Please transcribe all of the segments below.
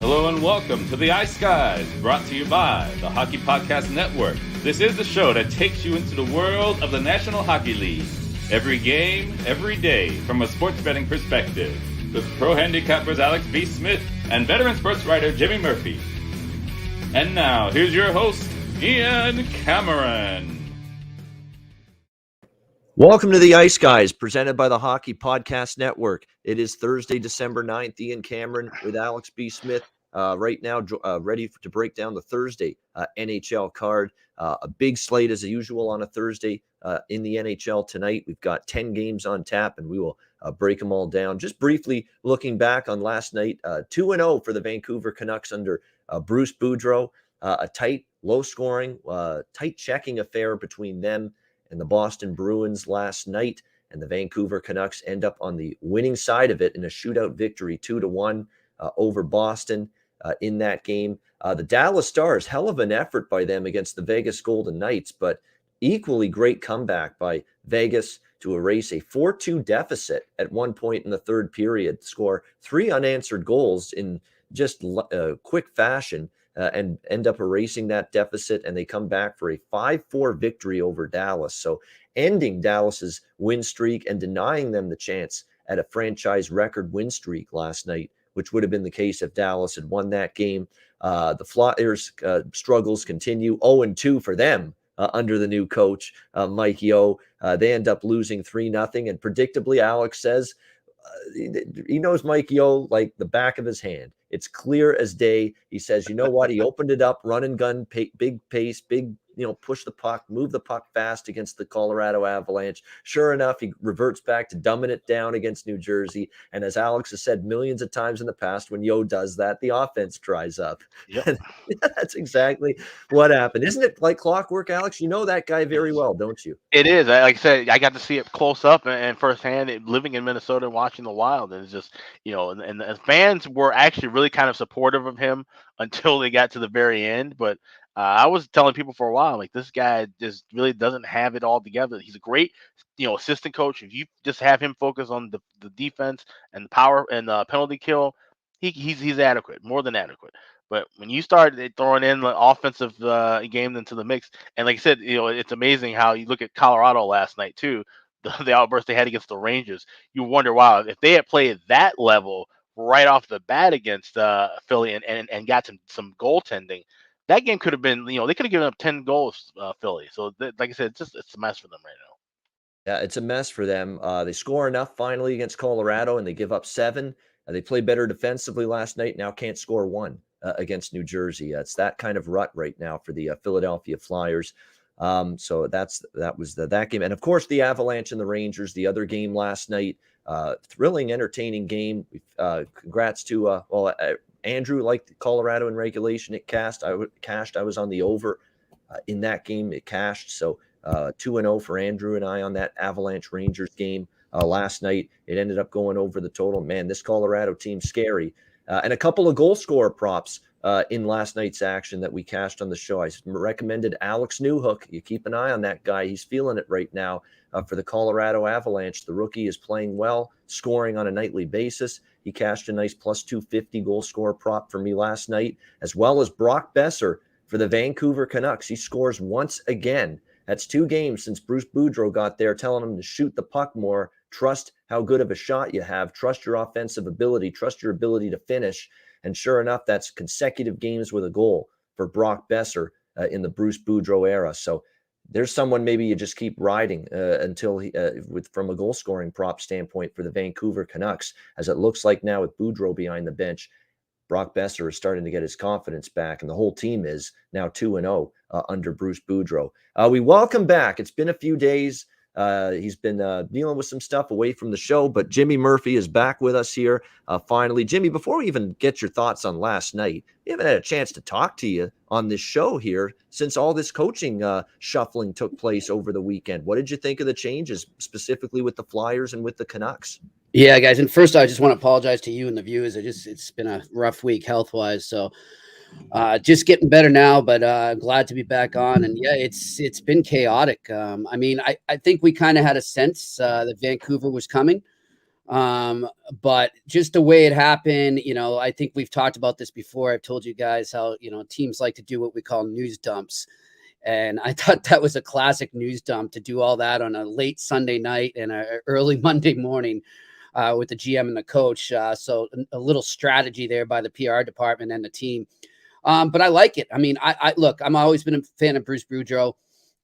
Hello and welcome to the Ice Guys, brought to you by the Hockey Podcast Network. This is the show that takes you into the world of the National Hockey League. Every game, every day, from a sports betting perspective. With pro handicappers Alex B. Smith and veteran sports writer Jimmy Murphy. And now, here's your host, Ian Cameron. Welcome to the Ice Guys, presented by the Hockey Podcast Network. It is Thursday, December 9th. Ian Cameron with Alex B. Smith right now, ready to break down the Thursday NHL card. A big slate as usual on a Thursday in the NHL tonight. We've got 10 games on tap, and we will break them all down. Just briefly looking back on last night, 2-0 for the Vancouver Canucks under Bruce Boudreau. A tight, low-scoring, tight checking affair between them and the Boston Bruins last night, and the Vancouver Canucks end up on the winning side of it in a shootout victory, 2-1 over Boston in that game. The Dallas Stars, hell of an effort by them against the Vegas Golden Knights, but equally great comeback by Vegas to erase a 4-2 deficit at one point in the third period, score 3 unanswered goals in just quick fashion, and end up erasing that deficit, and they come back for a 5-4 victory over Dallas. So ending Dallas's win streak and denying them the chance at a franchise record win streak last night, which would have been the case if Dallas had won that game. The Flyers' struggles continue, 0-2 for them under the new coach, Mike Yeo. They end up losing 3-0, and predictably, Alex says, he knows Mike Yeo like the back of his hand. It's clear as day. He says, you know what? He opened it up, run and gun, big pace, big, push the puck, move the puck fast against the Colorado Avalanche. Sure enough, he reverts back to dumbing it down against New Jersey. And as Alex has said millions of times in the past, when Yeo does that, the offense dries up. Yep. That's exactly what happened. Isn't it like clockwork, Alex? You know that guy very well, don't you? It is. Like I said, I got to see it close up and firsthand, living in Minnesota and watching the Wild. And it's just, and the fans were actually really kind of supportive of him until they got to the very end. But I was telling people for a while, like, this guy just really doesn't have it all together. He's a great, assistant coach. If you just have him focus on the defense and the power and the penalty kill, he's adequate, more than adequate. But when you start throwing in the offensive game into the mix, and like I said, it's amazing how you look at Colorado last night too, the outburst they had against the Rangers. You wonder, wow, if they had played at that level right off the bat against Philly and got some goaltending, that game could have been, they could have given up 10 goals, Philly. So like I said, it's a mess for them right now. Yeah, it's a mess for them. They score enough finally against Colorado, and they give up 7. They play better defensively last night. Now can't score 1 against New Jersey. It's that kind of rut right now for the Philadelphia Flyers. So that was that game. And of course, the Avalanche and the Rangers, the other game last night. Thrilling, entertaining game. Congrats to Andrew liked Colorado in regulation. It cashed. I was on the over in that game. It cashed. So 2-0 for Andrew and I on that Avalanche Rangers game last night. It ended up going over the total. Man, this Colorado team's scary. And a couple of goal scorer props in last night's action that we cashed on the show. I recommended Alex Newhook. You keep an eye on that guy. He's feeling it right now for the Colorado Avalanche. The rookie is playing well, scoring on a nightly basis. He cashed a nice plus 250 goal scorer prop for me last night, as well as Brock Besser for the Vancouver Canucks. He scores once again. That's 2 games since Bruce Boudreau got there telling him to shoot the puck more, trust how good of a shot you have, trust your offensive ability, trust your ability to finish. And sure enough, that's consecutive games with a goal for Brock Besser in the Bruce Boudreau era. So there's someone maybe you just keep riding until from a goal scoring prop standpoint for the Vancouver Canucks, as it looks like now with Boudreau behind the bench. Brock Besser is starting to get his confidence back, and the whole team is now 2-0 under Bruce Boudreau. We welcome back. It's been a few days. He's been dealing with some stuff away from the show, but Jimmy Murphy is back with us here finally. Jimmy, before we even get your thoughts on last night, we haven't had a chance to talk to you on this show here since all this coaching shuffling took place over the weekend. What did you think of the changes, specifically with the Flyers and with the Canucks? Yeah, guys. And first, I just want to apologize to you and the viewers. It's been a rough week health-wise, so just getting better now, but glad to be back on. And yeah, it's been chaotic. I think we kind of had a sense that Vancouver was coming. But just the way it happened, I think we've talked about this before. I've told you guys how, teams like to do what we call news dumps. And I thought that was a classic news dump to do all that on a late Sunday night and a early Monday morning with the GM and the coach. So a little strategy there by the PR department and the team. But I like it. I mean, I look, I'm always been a fan of Bruce Boudreau.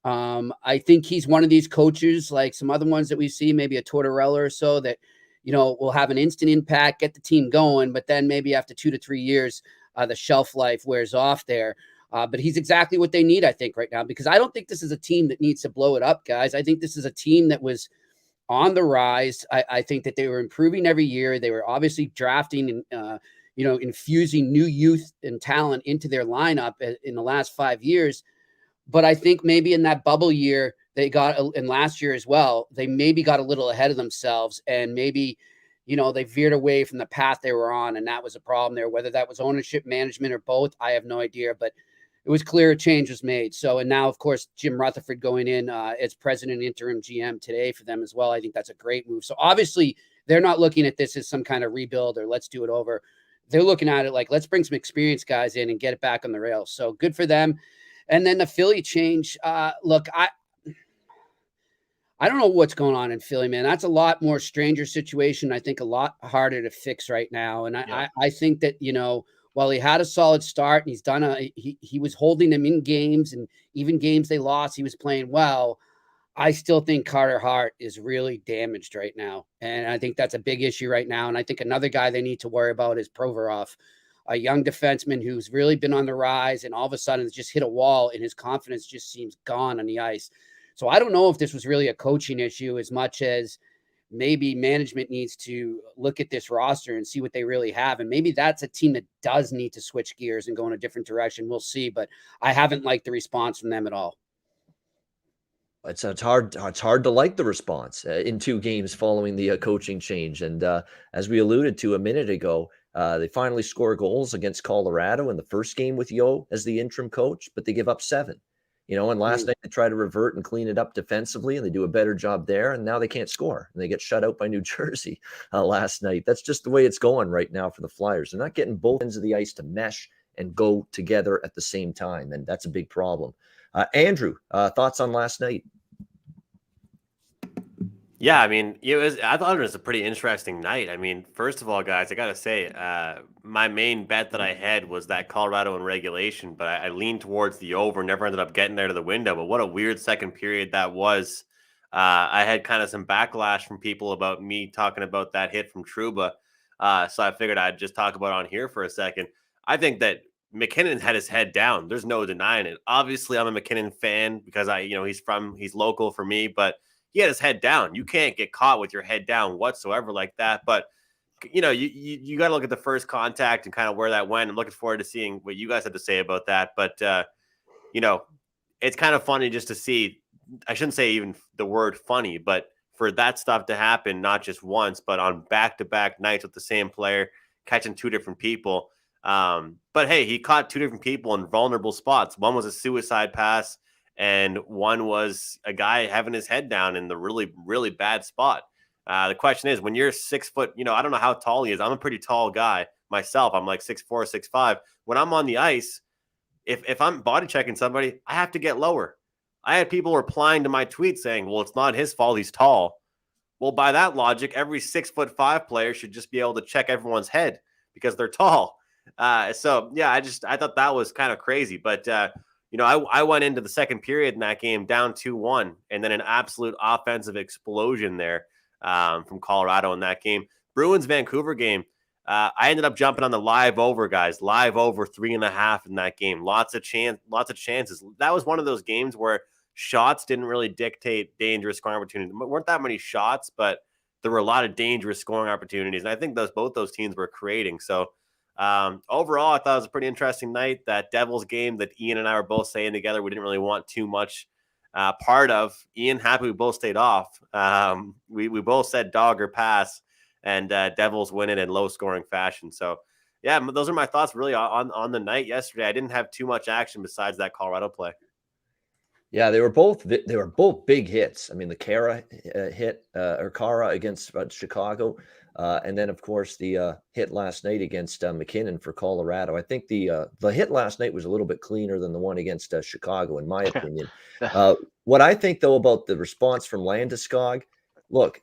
I think he's one of these coaches, like some other ones that we see, maybe a Tortorella or so, that, will have an instant impact, get the team going, but then maybe after 2 to 3 years, the shelf life wears off there. But he's exactly what they need, I think, right now, because I don't think this is a team that needs to blow it up, guys. I think this is a team that was on the rise. I think that they were improving every year. They were obviously drafting and, infusing new youth and talent into their lineup in the last 5 years. But I think maybe in that bubble year, they got, and last year as well, they maybe got a little ahead of themselves and maybe, they veered away from the path they were on. And that was a problem there, whether that was ownership, management, or both. I have no idea, but it was clear a change was made. So, and now, of course, Jim Rutherford going in as president and interim GM today for them as well. I think that's a great move. So obviously they're not looking at this as some kind of rebuild or let's do it over. They're looking at it like, let's bring some experienced guys in and get it back on the rails. So good for them. And then the Philly change. Look, I don't know what's going on in Philly, man. That's a lot more stranger situation. I think a lot harder to fix right now. And I think that, while he had a solid start and he's done he was holding them in games, and even games they lost, he was playing well. I still think Carter Hart is really damaged right now. And I think that's a big issue right now. And I think another guy they need to worry about is Provorov, a young defenseman who's really been on the rise and all of a sudden has just hit a wall and his confidence just seems gone on the ice. So I don't know if this was really a coaching issue as much as maybe management needs to look at this roster and see what they really have. And maybe that's a team that does need to switch gears and go in a different direction. We'll see, but I haven't liked the response from them at all. It's hard to like the response in 2 games following the coaching change. And as we alluded to a minute ago, they finally score goals against Colorado in the first game with Yo as the interim coach, but they give up 7. And last night they try to revert and clean it up defensively, and they do a better job there. And now they can't score, and they get shut out by New Jersey last night. That's just the way it's going right now for the Flyers. They're not getting both ends of the ice to mesh and go together at the same time, and that's a big problem. Andrew, thoughts on last night? Yeah, I mean, I thought it was a pretty interesting night. I mean, first of all, guys, I got to say, my main bet that I had was that Colorado in regulation, but I leaned towards the over, never ended up getting there to the window. But what a weird second period that was. I had kind of some backlash from people about me talking about that hit from Trouba. So I figured I'd just talk about it on here for a second. I think that McKinnon had his head down. There's no denying it. Obviously, I'm a McKinnon fan because he's local for me, but he had his head down. You can't get caught with your head down whatsoever like that. But, you got to look at the first contact and kind of where that went. I'm looking forward to seeing what you guys had to say about that. But, it's kind of funny just to see, I shouldn't say even the word funny, but for that stuff to happen, not just once, but on back-to-back nights with the same player, catching 2 different people. But, hey, he caught 2 different people in vulnerable spots. One was a suicide pass, and one was a guy having his head down in the really, really bad spot. The question is, when you're 6 foot, I don't know how tall he is. I'm a pretty tall guy myself. I'm like 6'4", 6'5". When I'm on the ice, if I'm body checking somebody, I have to get lower. I had people replying to my tweet saying, well, it's not his fault, he's tall. Well, by that logic, every 6'5" player should just be able to check everyone's head because they're tall. I thought that was kind of crazy. But, I went into the second period in that game down 2-1, and then an absolute offensive explosion there from Colorado in that game. Bruins Vancouver game, I ended up jumping on the live over, guys. Live over 3.5 in that game. Lots of chances. That was one of those games where shots didn't really dictate dangerous scoring opportunities. There weren't that many shots, but there were a lot of dangerous scoring opportunities, and I think both those teams were creating. So overall, I thought it was a pretty interesting night. That Devils game that Ian and I were both saying together we didn't really want too much part of. Ian, happy we both stayed off. We both said dog or pass, and Devils win it in low-scoring fashion. So, yeah, those are my thoughts really on the night yesterday. I didn't have too much action besides that Colorado play. Yeah, they were both big hits. I mean, the Kara hit or Kara against Chicago, and then of course the hit last night against McInnis for Colorado. I think the hit last night was a little bit cleaner than the one against Chicago, in my opinion. What I think though about the response from Landeskog, look,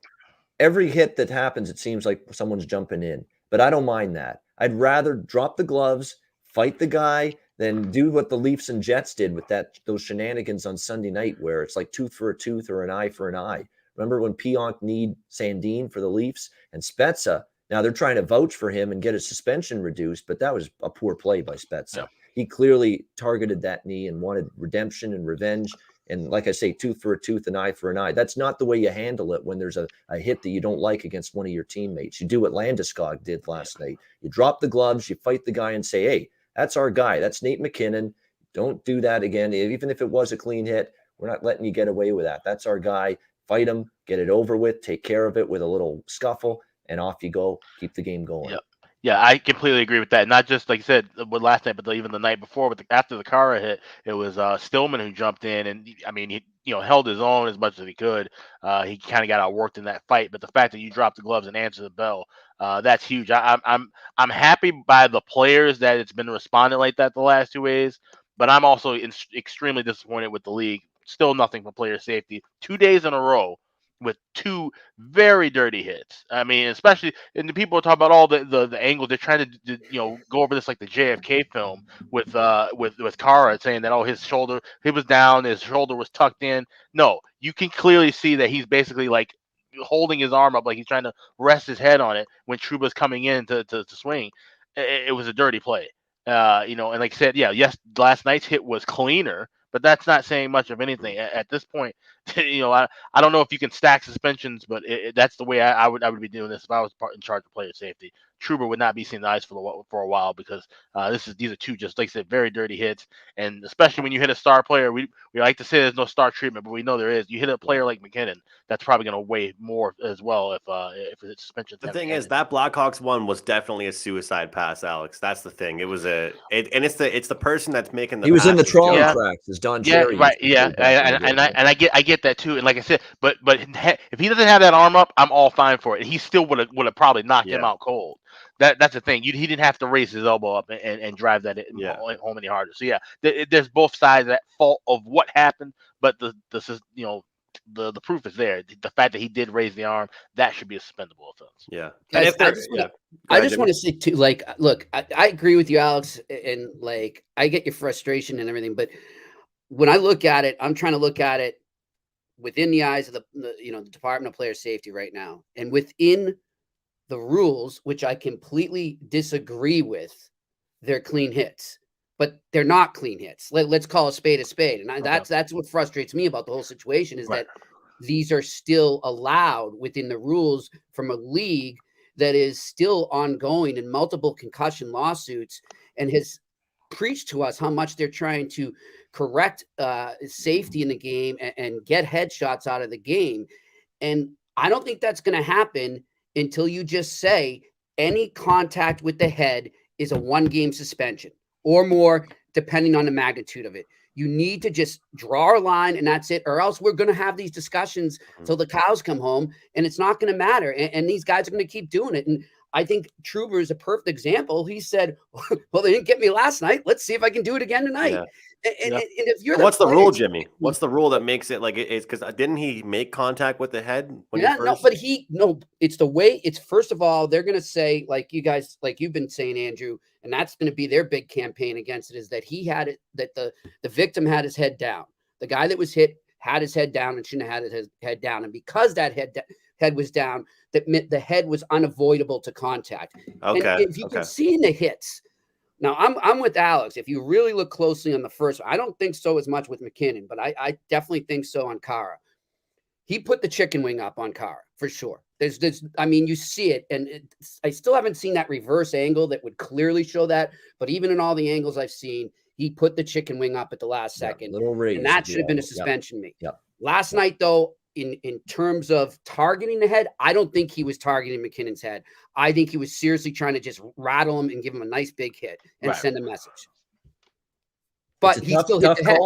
every hit that happens, it seems like someone's jumping in, but I don't mind that. I'd rather drop the gloves, fight the guy, than do what the Leafs and Jets did with those shenanigans on Sunday night, where it's like tooth for a tooth or an eye for an eye. Remember when Pionk kneed Sandin for the Leafs and Spezza? Now they're trying to vouch for him and get his suspension reduced, but that was a poor play by Spezza. Yeah. He clearly targeted that knee and wanted redemption and revenge. And like I say, tooth for a tooth, an eye for an eye. That's not the way you handle it when there's a hit that you don't like against one of your teammates. You do what Landeskog did last night. You drop the gloves, you fight the guy and say, hey, that's our guy. That's Nate McKinnon. Don't do that again. Even if it was a clean hit, we're not letting you get away with that. That's our guy. Fight him, get it over with, take care of it with a little scuffle, and off you go. Keep the game going. Yep. Yeah, I completely agree with that. Not just like you said with last night, but even the night before. After the Kara hit, it was Stillman who jumped in, and I mean, he held his own as much as he could. He kind of got outworked in that fight, but the fact that you dropped the gloves and answered the bell, that's huge. I'm happy by the players that it's been responding like that the last 2 days, but I'm also extremely disappointed with the league. Still nothing for player safety. 2 days in a row with 2 very dirty hits. I mean, especially, and the people are talking about all the angles. They're trying to go over this like the JFK film with Kara, saying that his shoulder, he was down, his shoulder was tucked in. No, you can clearly see that he's basically like holding his arm up, like he's trying to rest his head on it when Trouba's coming in to swing. It was a dirty play. And like I said, yes, last night's hit was cleaner, but that's not saying much of anything at this point. I don't know if you can stack suspensions, but that's the way I would be doing this if I was in charge of player safety. Trouba would not be seeing the ice for a while because these are 2, just like I said, very dirty hits, and especially when you hit a star player, we like to say there's no star treatment, but we know there is. You hit a player like McKinnon, that's probably going to weigh more as well if it's suspension. The thing is, that Blackhawks one was definitely a suicide pass, Alex. That's the thing. It was it's the person that's making the. He was in the trolley tracks, as Don Cherry. Right. Yeah, and I get that too. And like I said, but if he doesn't have that arm up, I'm all fine for it. He still would have probably knocked him out cold. That's the thing. He didn't have to raise his elbow up and drive that home any harder. So there's both sides of that fault of what happened, but the proof is there. The fact that he did raise the arm, that should be a suspendable offense. Yeah. Guys, I just want to say too, like, look, I agree with you, Alex, and like I get your frustration and everything, but when I look at it, I'm trying to look at it within the eyes of the Department of Player Safety right now, and within the rules, which I completely disagree with. They're clean hits, but they're not clean hits. Let's call a spade, and that's what frustrates me about the whole situation is that these are still allowed within the rules from a league that is still ongoing in multiple concussion lawsuits and has preached to us how much they're trying to correct safety in the game and get headshots out of the game. And I don't think that's going to happen until you just say any contact with the head is a 1-game suspension or more, depending on the magnitude of it. You need to just draw a line and that's it, or else we're going to have these discussions till the cows come home and it's not going to matter. And these guys are going to keep doing it. And I think Trouba is a perfect example. He said, well, they didn't get me last night. Let's see if I can do it again tonight. Yeah. And if you're what's the rule, Jimmy? What's the rule that makes it like it's because didn't he make contact with the head? It's the way it's first of all, they're going to say, like you guys, like you've been saying, Andrew, and that's going to be their big campaign against it is that he had it, that the victim had his head down. The guy that was hit had his head down and shouldn't have had his head down. And because that head was down, that meant the head was unavoidable to contact. Okay. And if you can see in the hits, now I'm with Alex. If you really look closely on the first, I don't think so as much with McKinnon, but I definitely think so on Kara. He put the chicken wing up on Kara for sure. I mean, you see it, and I still haven't seen that reverse angle that would clearly show that. But even in all the angles I've seen, he put the chicken wing up at the last second, little raise, and that should have been a suspension. Yep. Last night, though, in terms of targeting the head, I don't think he was targeting McKinnon's head. I think he was seriously trying to just rattle him and give him a nice big hit and send a message. But he still hit the head.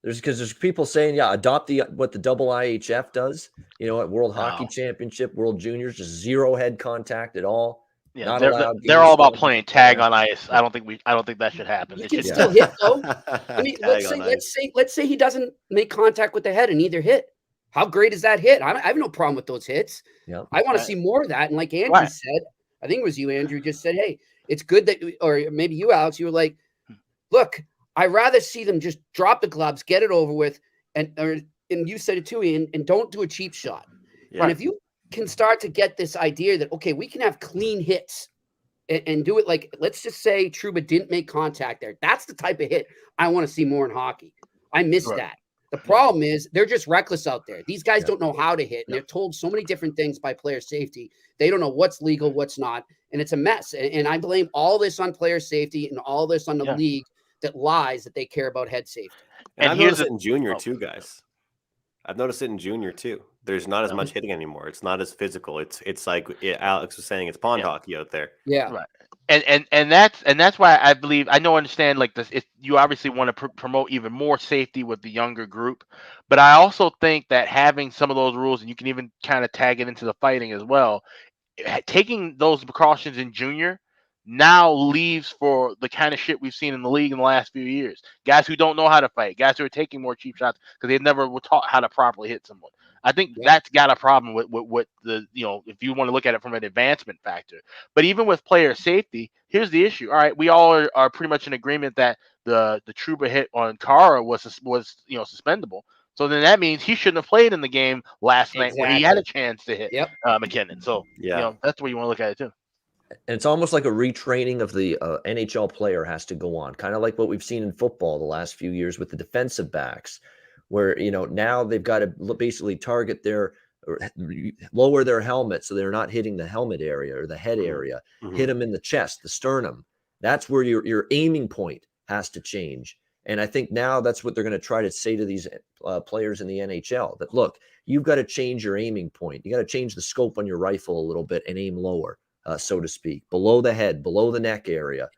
There's people saying, adopt what the double IHF does. You know, at World Hockey Championship, World Juniors, just zero head contact at all. Yeah, not allowed. They're all about playing tag on ice. I don't think that should happen. You can still hit though. I mean, let's say he doesn't make contact with the head and either hit. How great is that hit? I have no problem with those hits. Yeah. I want to see more of that. And like Andrew said, I think it was you, Andrew, just said, hey, it's good that, or maybe you, Alex, you were like, look, I'd rather see them just drop the gloves, get it over with, and you said it too, Ian, and don't do a cheap shot. Yeah. And if you can start to get this idea that, okay, we can have clean hits and do it like, let's just say Trouba didn't make contact there. That's the type of hit I want to see more in hockey. I miss that. The problem is they're just reckless out there. These guys don't know how to hit, and they're told so many different things by player safety. They don't know what's legal, what's not, and it's a mess. And I blame all this on player safety and all this on the league that lies that they care about head safety. And I've noticed it in junior too, guys. I've noticed it in junior too. There's not as much hitting anymore. It's not as physical. It's like Alex was saying, it's pond hockey out there. Yeah. Right. And that's why I believe understand like this. You obviously want to promote even more safety with the younger group, but I also think that having some of those rules, and you can even kind of tag it into the fighting as well, taking those precautions in junior now leaves for the kind of shit we've seen in the league in the last few years. Guys who don't know how to fight, guys who are taking more cheap shots because they never were taught how to properly hit someone. I think that's got a problem with the, if you want to look at it from an advancement factor. But even with player safety, here's the issue. All right, we all are pretty much in agreement that the Trouba hit on Kara was suspendable. So then that means he shouldn't have played in the game last night where he had a chance to hit McKinnon. So that's the way you want to look at it too. And it's almost like a retraining of the NHL player has to go on, kind of like what we've seen in football the last few years with the defensive backs, where, now they've got to basically target lower their helmet so they're not hitting the helmet area or the head area, hit them in the chest, the sternum. That's where your aiming point has to change. And I think now that's what they're going to try to say to these players in the NHL, that, look, you've got to change your aiming point. You got to change the scope on your rifle a little bit and aim lower. So to speak, below the head, below the neck area,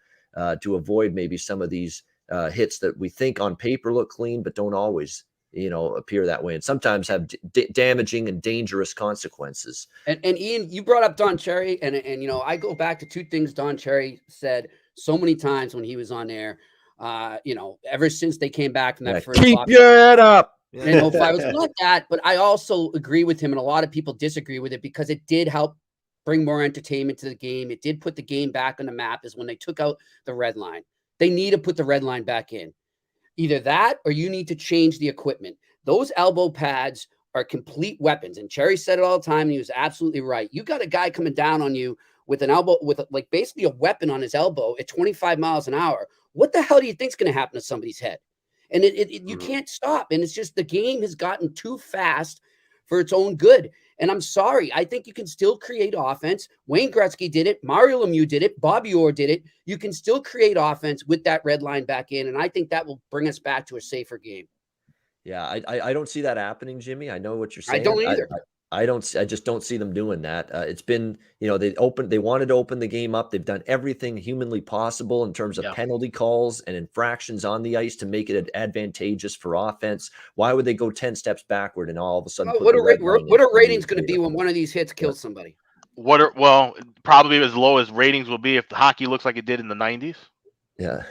to avoid maybe some of these hits that we think on paper look clean, but don't always, appear that way, and sometimes have damaging and dangerous consequences. And Ian, you brought up Don Cherry, and I go back to two things Don Cherry said so many times when he was on air. Ever since they came back from that first keep your head up. I was not that, but I also agree with him, and a lot of people disagree with it because it did help bring more entertainment to the game. It did put the game back on the map, is when they took out the red line. They need to put the red line back in. Either that or you need to change the equipment. Those elbow pads are complete weapons. And Cherry said it all the time, and he was absolutely right. You got a guy coming down on you with an elbow, with like basically a weapon on his elbow at 25 miles an hour. What the hell do you think is going to happen to somebody's head? And you can't stop. And it's just the game has gotten too fast for its own good. And I'm sorry, I think you can still create offense. Wayne Gretzky did it. Mario Lemieux did it. Bobby Orr did it. You can still create offense with that red line back in. And I think that will bring us back to a safer game. Yeah, I don't see that happening, Jimmy. I know what you're saying. I don't either. I just don't see them doing that. It's been, they wanted to open the game up. They've done everything humanly possible in terms of penalty calls and infractions on the ice to make it advantageous for offense. Why would they go 10 steps backward and all of a sudden? What are ratings going to be when one of these hits kills somebody? Probably as low as ratings will be if the hockey looks like it did in the 90s. Yeah.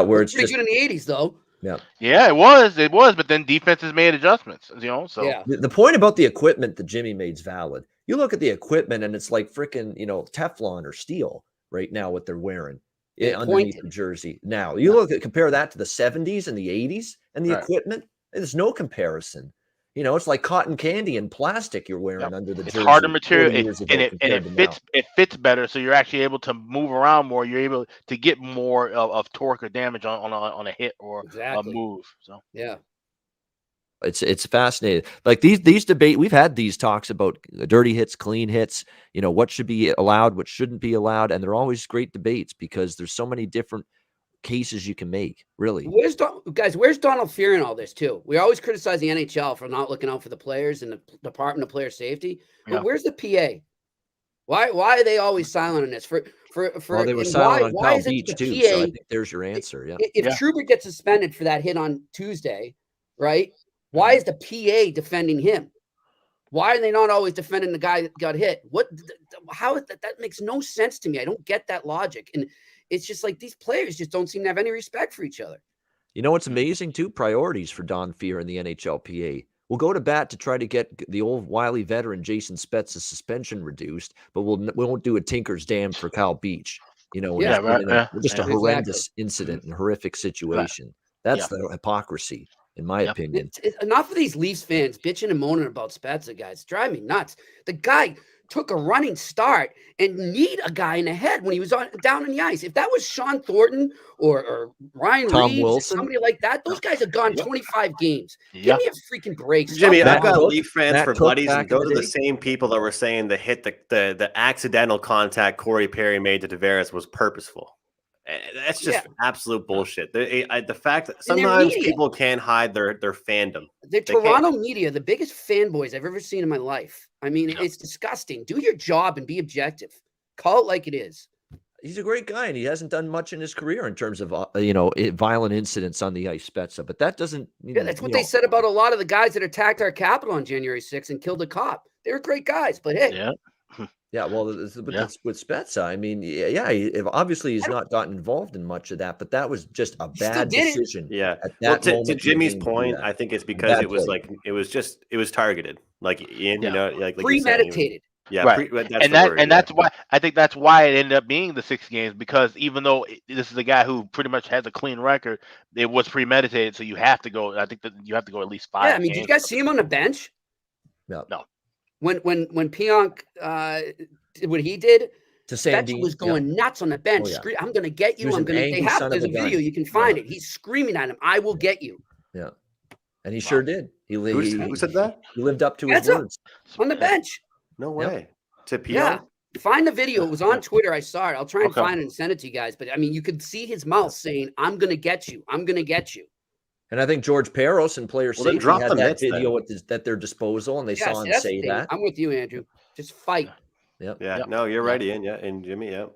Where it's pretty good in the 80s though. Yeah, it was, but then defenses made adjustments, so the point about the equipment that Jimmy made is valid. You look at the equipment and it's like freaking, Teflon or steel right now, what they're wearing underneath the jersey. Now you compare that to the 70s and the 80s and the equipment, there's no comparison. It's like cotton candy and plastic you're wearing under the jersey. It's harder material, it fits better, so you're actually able to move around more. You're able to get more of torque or damage on a hit or a move. So it's fascinating. Like these debate, we've had these talks about dirty hits, clean hits. What should be allowed, what shouldn't be allowed, and they're always great debates because there's so many different cases you can make, really. Where's Donald Fear in all this too? We always criticize the NHL for not looking out for the players and the Department of Player Safety, but where's the PA? Why are they always silent on this? Well, they were and silent on why Kyle isn't Beach the too, PA, so I think there's your answer. Yeah. if Trouba gets suspended for that hit on Tuesday, right? Why is the PA defending him? Why are they not always defending the guy that got hit? How is that? That makes no sense to me. I don't get that logic. And it's just like these players just don't seem to have any respect for each other. You know what's amazing too? Priorities for Don Fehr and the NHLPA. We'll go to bat to try to get the old wily veteran Jason Spezza's suspension reduced, but we won't do a Tinker's Dam for Kyle Beach. Just a horrendous incident and horrific situation. That's the hypocrisy, in my opinion. Enough of these Leafs fans bitching and moaning about Spezza, guys. Drive me nuts. The guy took a running start and kneed a guy in the head when he was down on the ice. If that was Sean Thornton or Ryan Tom Reeves, Wilson, somebody like that, those guys have gone 25 games. Give me a freaking break. Jimmy, I've got Leaf fans for buddies, and those are the day. same people that were saying the accidental contact Corey Perry made to Tavares was purposeful. That's just absolute bullshit. The fact that sometimes people can't hide their fandom. The Toronto media, the biggest fanboys I've ever seen in my life. I mean, it's disgusting. Do your job and be objective. Call it like it is. He's a great guy, and he hasn't done much in his career in terms of violent incidents on the ice, Spezza. But that doesn't. That's what they said about a lot of the guys that attacked our Capitol on January 6th and killed a cop. They were great guys, but hey. Yeah, well, with Spezza, I mean, obviously he's not gotten involved in much of that, but that was just a bad decision. Yeah. To Jimmy's point, I think it's because it was targeted, like Ian, like premeditated. Yeah, right. That's why I think that's why it ended up being the 6 games, because even though this is a guy who pretty much has a clean record, it was premeditated. So you have to go. I think that you have to go at least 5. Yeah, I mean, did you guys see him on the bench? No. When Pionk what he did, to Sandine was going nuts on the bench. I'm going to get you. There's a video. You can find it. He's screaming at him, "I will get you." Yeah, and he sure did. Who said that? He lived up to his words on the bench. No way. To Pionk? Yeah. Find the video. It was on Twitter. I saw it. I'll try and find it and send it to you guys. But I mean, you could see his mouth saying, "I'm going to get you. I'm going to get you." And I think George Peros and player safety had that video at their disposal, and they saw him say that. I'm with you, Andrew. Just fight. Yep. Yeah. No, you're right, Ian. Yeah, and Jimmy. Yeah.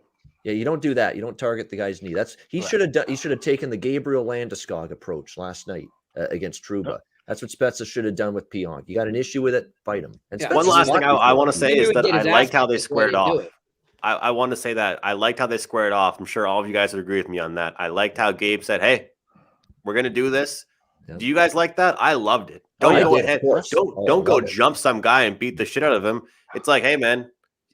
Yeah, you don't do that. You don't target the guy's knee. He should have taken the Gabriel Landeskog approach last night against Trouba. That's what Spezza should have done with Pionk. You got an issue with it, fight him. And one last thing I want to say is that I liked how they squared off. I want to say that I liked how they squared off. I'm sure all of you guys would agree with me on that. I liked how Gabe said, "Hey, we're going to do this." Yeah. Do you guys like that? I loved it. Don't go ahead. Don't go jump some guy and beat the shit out of him. It's like, hey, man,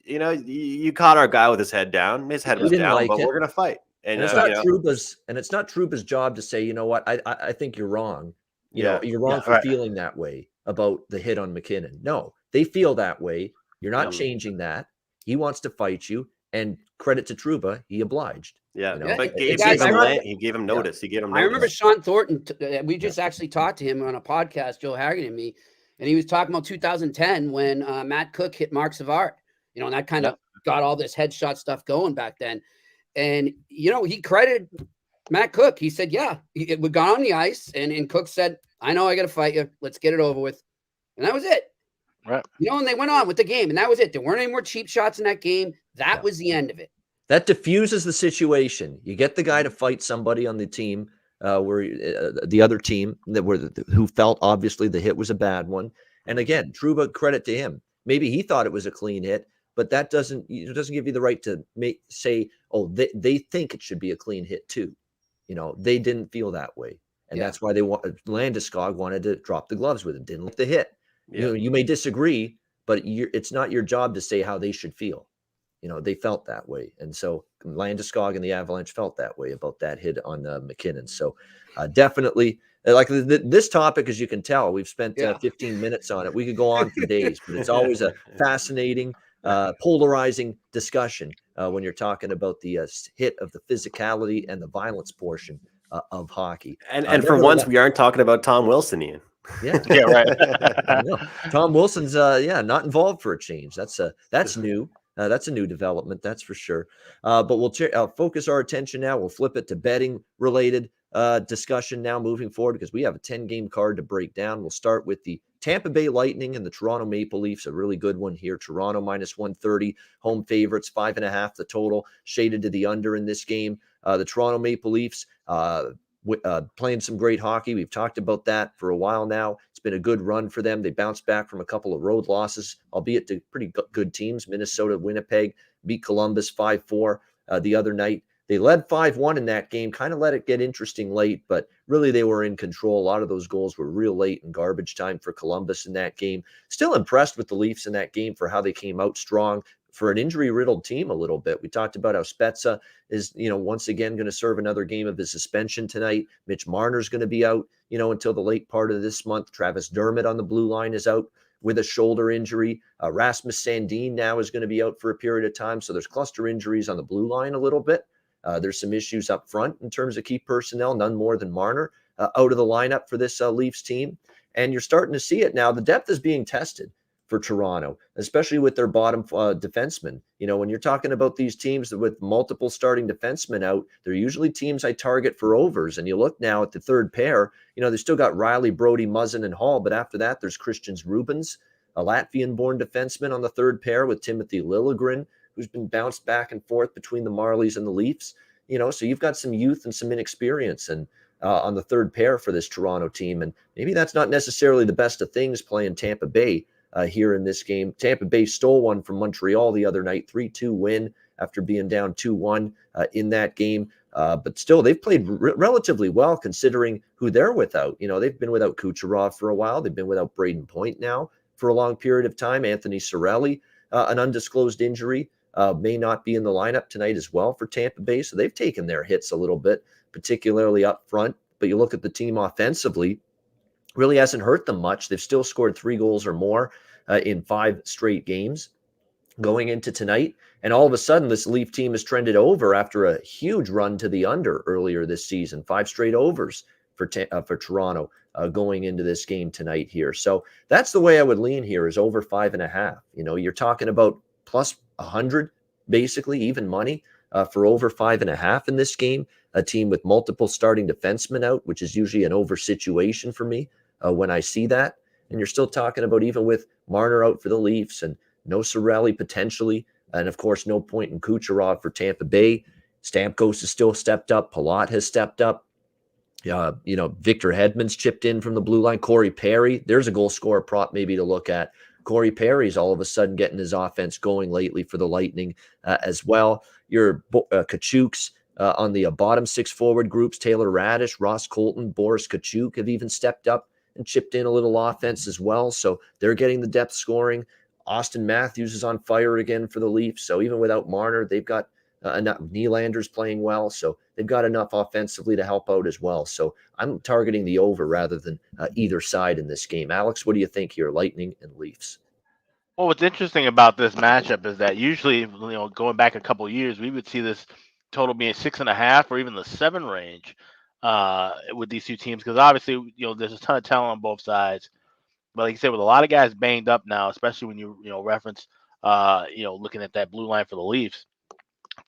you caught our guy with his head down. His head was down, but we're going to fight. And it's not Trouba's job to say, you know what, I think you're wrong. You're wrong for feeling that way about the hit on McKinnon. No, they feel that way. You're not changing that. He wants to fight you. And credit to Trouba, he obliged. Yeah, but Gabe gave him notice. He gave him notice. I remember Sean Thornton. We just actually talked to him on a podcast, Joe Haggard and me, and he was talking about 2010 when Matt Cook hit Mark Savard. And that kind of got all this headshot stuff going back then. And he credited Matt Cook. He said, "Yeah, we got on the ice," and Cook said, "I know I got to fight you. Let's get it over with," and that was it. Right. And they went on with the game, and that was it. There weren't any more cheap shots in that game. That was the end of it. That diffuses the situation. You get the guy to fight somebody on the team the other team who felt obviously the hit was a bad one. And again, Trouba, credit to him. Maybe he thought it was a clean hit, but that doesn't give you the right to say, oh, they think it should be a clean hit too. They didn't feel that way. And that's why Landeskog wanted to drop the gloves with him. Didn't like the hit. Yeah. You may disagree, but it's not your job to say how they should feel. They felt that way. And so Landeskog and the Avalanche felt that way about that hit on McKinnon. So definitely, like this topic, as you can tell, we've spent 15 minutes on it. We could go on for days, but it's always a fascinating, polarizing discussion when you're talking about the hit of the physicality and the violence portion of hockey. And for once, we aren't talking about Tom Wilson, Ian. Yeah, right. Tom Wilson's not involved for a change. That's new. That's a new development, that's for sure. But we'll focus our attention now. We'll flip it to betting related discussion now moving forward because we have a 10-game card to break down. We'll start with the Tampa Bay Lightning and the Toronto Maple Leafs, a really good one here. Toronto minus 130, home favorites, 5.5 the total, shaded to the under in this game. The Toronto Maple Leafs playing some great hockey. We've talked about that for a while now. It's been a good run for them. They bounced back from a couple of road losses, albeit to pretty good teams. Minnesota, Winnipeg beat Columbus 5-4 the other night. They led 5-1 in that game, kind of let it get interesting late, but really they were in control. A lot of those goals were real late in garbage time for Columbus in that game. Still impressed with the Leafs in that game for how they came out strong for an injury-riddled team a little bit. We talked about how Spezza is, once again going to serve another game of his suspension tonight. Mitch Marner's going to be out, until the late part of this month. Travis Dermott on the blue line is out with a shoulder injury. Rasmus Sandin now is going to be out for a period of time. So there's cluster injuries on the blue line a little bit. There's some issues up front in terms of key personnel, none more than Marner out of the lineup for this Leafs team. And you're starting to see it now. The depth is being tested for Toronto, especially with their bottom defensemen. When you're talking about these teams with multiple starting defensemen out, they're usually teams I target for overs. And you look now at the third pair, they still got Riley, Brody, Muzzin, and Hall. But after that, there's Christians Rubens, a Latvian-born defenseman on the third pair with Timothy Liljegren, who's been bounced back and forth between the Marlies and the Leafs. So you've got some youth and some inexperience and on the third pair for this Toronto team. And maybe that's not necessarily the best of things playing Tampa Bay here in this game. Tampa Bay stole one from Montreal the other night, 3-2 win after being down 2-1 in that game. But still, they've played relatively well considering who they're without. They've been without Kucherov for a while. They've been without Braden Point now for a long period of time. Anthony Cirelli, an undisclosed injury, may not be in the lineup tonight as well for Tampa Bay. So they've taken their hits a little bit, particularly up front. But you look at the team offensively, really hasn't hurt them much. They've still scored 3 goals or more in 5 straight games going into tonight. And all of a sudden, this Leaf team has trended over after a huge run to the under earlier this season. 5 straight overs for Toronto going into this game tonight here. So that's the way I would lean here, is over 5.5. You're talking about plus 100, basically even money for over 5.5 in this game. A team with multiple starting defensemen out, which is usually an over situation for me when I see that. And you're still talking about, even with Marner out for the Leafs and no Cirelli potentially, and of course no Point in Kucherov for Tampa Bay. Stamkos has still stepped up. Palat has stepped up. Victor Hedman's chipped in from the blue line. Corey Perry, there's a goal scorer prop maybe to look at. Corey Perry's all of a sudden getting his offense going lately for the Lightning as well. Your Kachuks on the bottom 6 forward groups, Taylor Radish, Ross Colton, Boris Kachuk have even stepped up and chipped in a little offense as well. So they're getting the depth scoring. Austin Matthews is on fire again for the Leafs. So even without Marner, they've got enough. Nylander's playing well. So they've got enough offensively to help out as well. So I'm targeting the over rather than either side in this game. Alex, what do you think here, Lightning and Leafs? Well, what's interesting about this matchup is that usually, going back a couple of years, we would see this total being 6.5 or even the 7 range with these two teams, because obviously, there's a ton of talent on both sides. But like you said, with a lot of guys banged up now, especially when you reference looking at that blue line for the Leafs,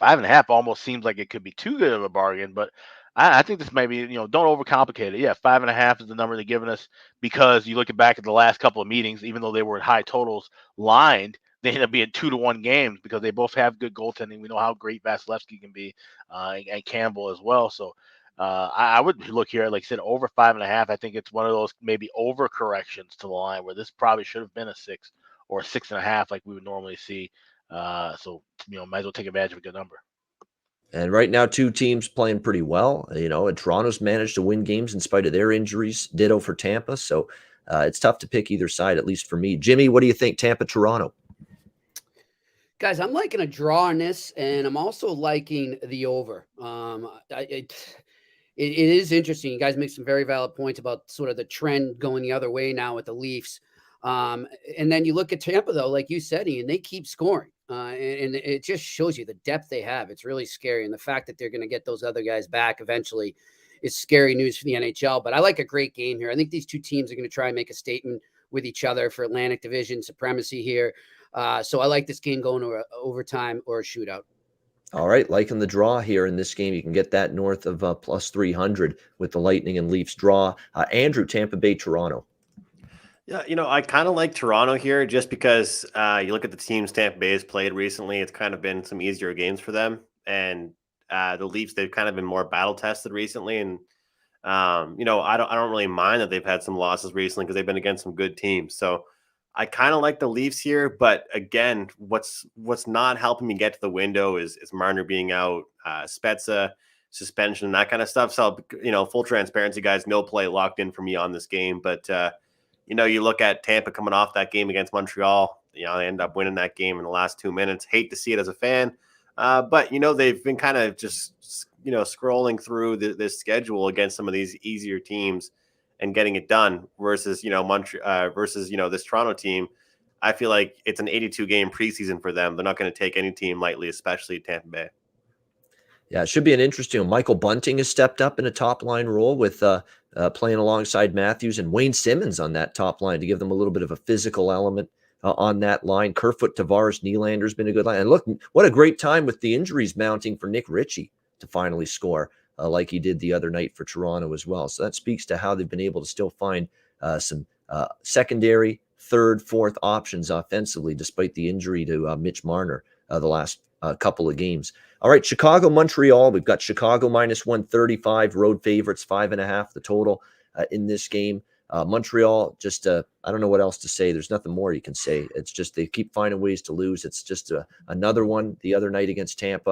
5.5 almost seems like it could be too good of a bargain. But I think this might be, don't overcomplicate it. Yeah, 5.5 is the number they're giving us, because you look back at the last couple of meetings, even though they were at high totals lined, they end up being 2-1 games because they both have good goaltending. We know how great Vasilevsky can be, and Campbell as well. So I would look here, like I said, over 5.5. I think it's one of those maybe over corrections to the line where this probably should have been a 6 or a 6.5 like we would normally see. So might as well take advantage of a good number. And right now, 2 teams playing pretty well. And Toronto's managed to win games in spite of their injuries. Ditto for Tampa. So it's tough to pick either side, at least for me. Jimmy, what do you think? Tampa, Toronto. Guys, I'm liking a draw on this, and I'm also liking the over. It is interesting. You guys make some very valid points about sort of the trend going the other way now with the Leafs. And then you look at Tampa, though, like you said, Ian, they keep scoring. And it just shows you the depth they have. It's really scary. And the fact that they're going to get those other guys back eventually is scary news for the NHL. But I like a great game here. I think these two teams are going to try and make a statement with each other for Atlantic Division supremacy here. So I like this game going to overtime or a shootout. All right, liking the draw here in this game. You can get that north of plus 300 with the Lightning and Leafs draw. Andrew, Tampa Bay, Toronto. Yeah, I kind of like Toronto here just because you look at the teams Tampa Bay has played recently. It's kind of been some easier games for them, and the Leafs, they've kind of been more battle tested recently. And I don't really mind that they've had some losses recently because they've been against some good teams. So I kind of like the Leafs here, but again, what's not helping me get to the window is Marner being out, Spezza suspension, that kind of stuff. So full transparency, guys, no play locked in for me on this game, but. You look at Tampa coming off that game against Montreal, they end up winning that game in the last 2 minutes. Hate to see it as a fan. But they've been kind of just, scrolling through this schedule against some of these easier teams and getting it done versus, Montreal versus, this Toronto team. I feel like it's an 82 game preseason for them. They're not going to take any team lightly, especially Tampa Bay. Yeah, it should be an interesting one. Michael Bunting has stepped up in a top line role with playing alongside Matthews and Wayne Simmons on that top line to give them a little bit of a physical element on that line. Kerfoot, Tavares, Nylander's been a good line. And look, what a great time with the injuries mounting for Nick Ritchie to finally score like he did the other night for Toronto as well. So that speaks to how they've been able to still find some secondary, third, fourth options offensively, despite the injury to Mitch Marner the last couple of games. All right, Chicago, Montreal. We've got Chicago minus 135, road favorites, 5.5 the total in this game. Montreal, just I don't know what else to say. There's nothing more you can say. It's just they keep finding ways to lose. It's just another one the other night against Tampa.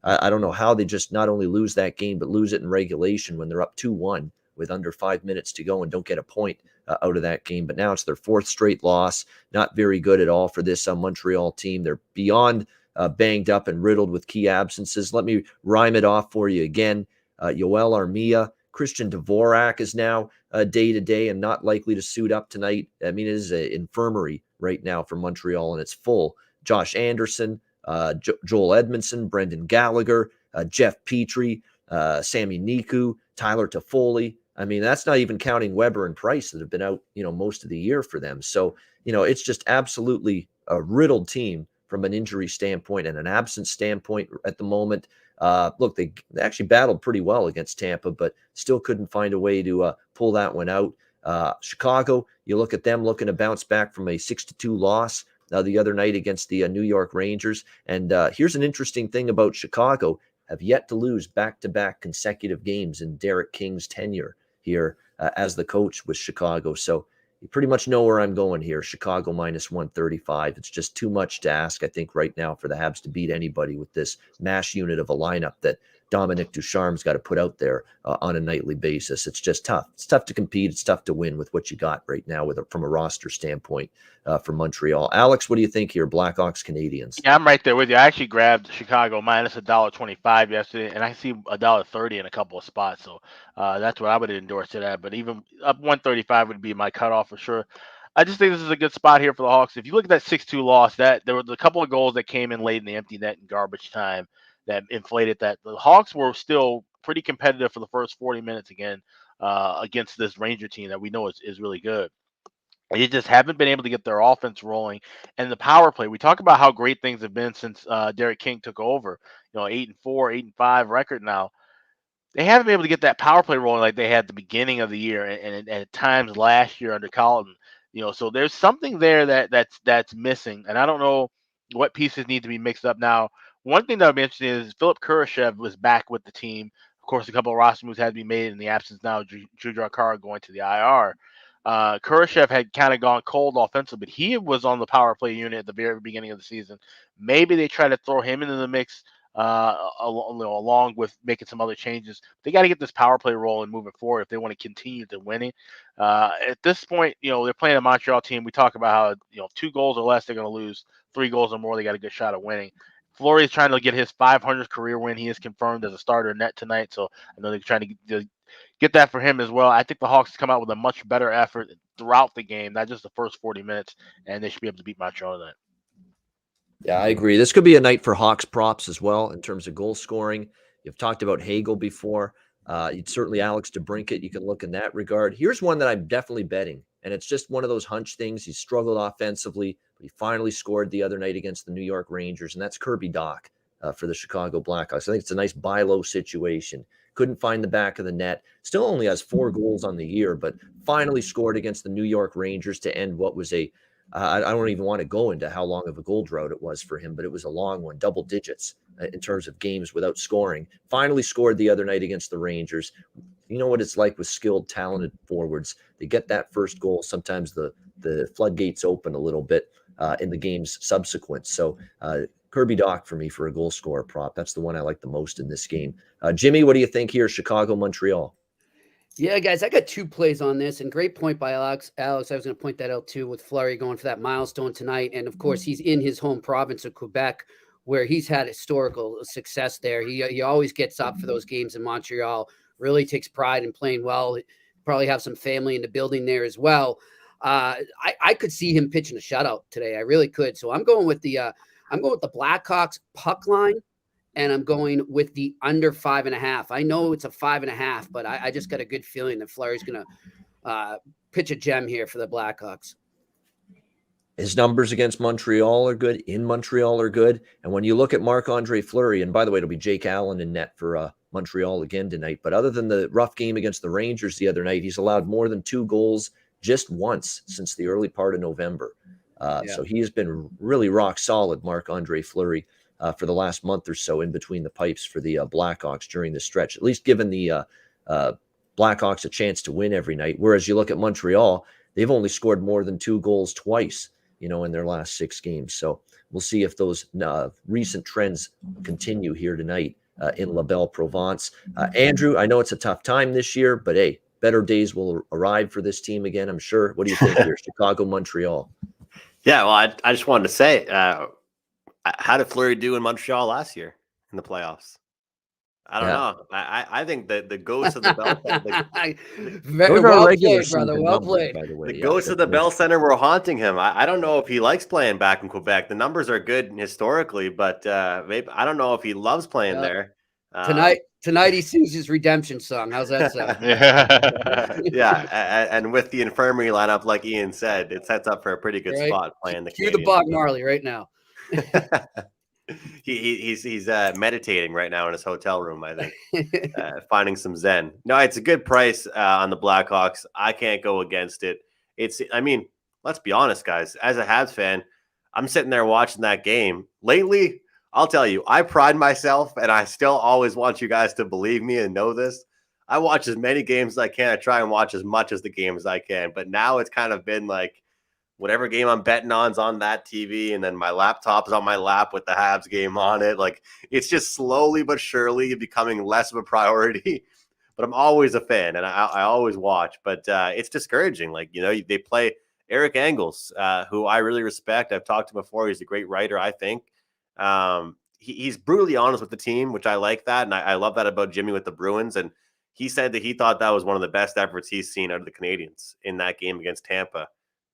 I don't know how they just not only lose that game, but lose it in regulation when they're up 2-1 with under 5 minutes to go and don't get a point out of that game. But now it's their fourth straight loss. Not very good at all for this Montreal team. They're beyond banged up and riddled with key absences. Let me rhyme it off for you again. Yoel Armia, Christian Dvorak is now day-to-day and not likely to suit up tonight. I mean, it is an infirmary right now for Montreal, and it's full. Josh Anderson, Joel Edmondson, Brendan Gallagher, Jeff Petrie, Sammy Niku, Tyler Toffoli. I mean, that's not even counting Weber and Price that have been out, most of the year for them. So, it's just absolutely a riddled team from an injury standpoint and an absence standpoint at the moment. Look, they actually battled pretty well against Tampa, but still couldn't find a way to pull that one out. Chicago, you look at them looking to bounce back from a 6-2 loss the other night against the New York Rangers. And here's an interesting thing about Chicago. Have yet to lose back-to-back consecutive games in Derek King's tenure here as the coach with Chicago. So you pretty much know where I'm going here. Chicago minus 135. It's just too much to ask, I think, right now for the Habs to beat anybody with this mash unit of a lineup that Dominic Ducharme's got to put out there on a nightly basis. It's just tough. It's tough to compete. It's tough to win with what you got right now from a roster standpoint for Montreal. Alex, what do you think here? Blackhawks, Canadiens. Yeah, I'm right there with you. I actually grabbed Chicago minus $1.25 yesterday, and I see $1.30 in a couple of spots. So that's what I would endorse to that. But even up 135 would be my cutoff for sure. I just think this is a good spot here for the Hawks. If you look at that 6-2 loss, that there was a couple of goals that came in late in the empty net and garbage time that inflated that. The Hawks were still pretty competitive for the first 40 minutes again against this Ranger team that we know is really good. They just haven't been able to get their offense rolling. And the power play, we talk about how great things have been since Derek King took over, 8-4, 8-5 record now. They haven't been able to get that power play rolling like they had at the beginning of the year and at times last year under Colton. So there's something there that's missing. And I don't know what pieces need to be mixed up now. One thing that would be interesting is Philip Kurashev was back with the team. Of course, a couple of roster moves had to be made in the absence now of Drew Drakkar going to the IR. Kurashev had kind of gone cold offensively, but he was on the power play unit at the very beginning of the season. Maybe they try to throw him into the mix along with making some other changes. They got to get this power play rolling moving forward if they want to continue to winning. At this point, they're playing a Montreal team. We talk about how 2 goals or less they're going to lose, 3 goals or more they got a good shot at winning. Fleury is trying to get his 500th career win. He is confirmed as a starter in net tonight, so I know they're trying to get that for him as well. I think the Hawks come out with a much better effort throughout the game, not just the first 40 minutes, and they should be able to beat Montreal tonight. Yeah, I agree. This could be a night for Hawks props as well in terms of goal scoring. You've talked about Hagel before. You'd certainly Alex DeBrincat. You can look in that regard. Here's one that I'm definitely betting, and it's just one of those hunch things. He struggled offensively, but he finally scored the other night against the New York Rangers, and that's Kirby Dach. for the Chicago Blackhawks. I think it's a nice buy low situation. Couldn't find the back of the net. Still only has 4 goals on the year, but finally scored against the New York Rangers to end what was a I don't even want to go into how long of a goal drought it was for him, but it was a long one, double digits in terms of games without scoring. Finally scored the other night against the Rangers. You know what it's like with skilled, talented forwards. They get that first goal. Sometimes the floodgates open a little bit in the games subsequent. So Kirby Dach for me for a goal scorer prop. That's the one I like the most in this game. Jimmy, what do you think here? Chicago, Montreal. Yeah, guys, I got 2 plays on this, and great point by Alex. I was going to point that out too, with Fleury going for that milestone tonight. And of course, he's in his home province of Quebec, where he's had historical success there. He always gets up for those games in Montreal, really takes pride in playing well. Probably have some family in the building there as well. I could see him pitching a shutout today. I really could. So I'm going with the Blackhawks puck line. And I'm going with the under 5.5. I know it's a 5.5, but I just got a good feeling that Fleury's going to pitch a gem here for the Blackhawks. His numbers against Montreal are good. In Montreal are good. And when you look at Marc-Andre Fleury, and by the way, it'll be Jake Allen in net for Montreal again tonight. But other than the rough game against the Rangers the other night, he's allowed more than 2 goals just once since the early part of November. So he has been really rock solid, Marc-Andre Fleury. For the last month or so in between the pipes for the Blackhawks during the stretch, at least given the Blackhawks a chance to win every night. Whereas you look at Montreal, they've only scored more than 2 goals twice, in their last 6 games. So we'll see if those recent trends continue here tonight in La Belle Provence. Andrew, I know it's a tough time this year, but hey, better days will arrive for this team again, I'm sure. What do you think here? Chicago, Montreal. Yeah, well, I just wanted to say, how did Fleury do in Montreal last year in the playoffs? I don't know. I think that the ghosts of the Bell well played, brother. Well played. By the way. The ghosts of the Bell Center were haunting him. I don't know if he likes playing back in Quebec. The numbers are good historically, but maybe I don't know if he loves playing there. Tonight he sings his redemption song. How's that sound? Yeah, and with the infirmary lineup, like Ian said, it sets up for a pretty good spot playing the Canadiens. Cue the Bob Marley right now. He's meditating right now in his hotel room, I think, finding some zen. No, it's a good price on the Blackhawks. I can't go against it. Let's be honest, guys. As a Habs fan, I'm sitting there watching that game. Lately, I'll tell you, I pride myself, and I still always want you guys to believe me and know this. I watch as many games as I can. I try and watch as much as the game as I can. But now it's kind of been like, whatever game I'm betting on's on that TV, and then my laptop is on my lap with the Habs game on it. Like, it's just slowly but surely becoming less of a priority. But I'm always a fan, and I always watch. But it's discouraging. Like, they play Eric Engels, who I really respect. I've talked to him before. He's a great writer, I think. He's brutally honest with the team, which I like that, and I love that about Jimmy with the Bruins. And he said that he thought that was one of the best efforts he's seen out of the Canadiens in that game against Tampa.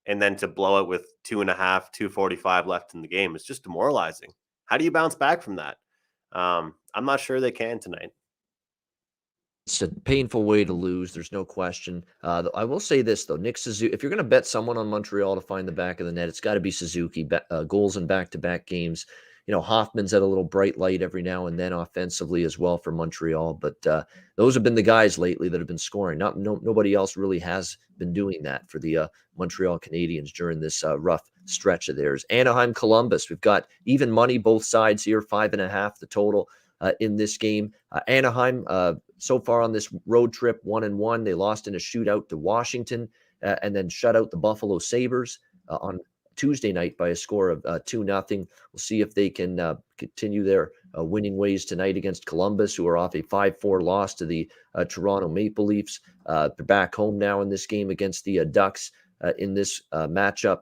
And then to blow it with 2.45 left in the game is just demoralizing. How do you bounce back from that? I'm not sure they can tonight. It's a painful way to lose. There's no question. I will say this, though. Nick Suzuki, if you're going to bet someone on Montreal to find the back of the net, it's got to be Suzuki. Goals in back-to-back games. Hoffman's at a little bright light every now and then offensively as well for Montreal. But those have been the guys lately that have been scoring. Nobody else really has been doing that for the Montreal Canadiens during this rough stretch of theirs. Anaheim, Columbus. We've got even money both sides here, 5.5 the total in this game. Anaheim, so far on this road trip, 1-1. They lost in a shootout to Washington and then shut out the Buffalo Sabres on Tuesday night by a score of 2-0. We'll see if they can continue their winning ways tonight against Columbus, who are off a 5-4 loss to the Toronto Maple Leafs. They're back home now in this game against the Ducks in this matchup.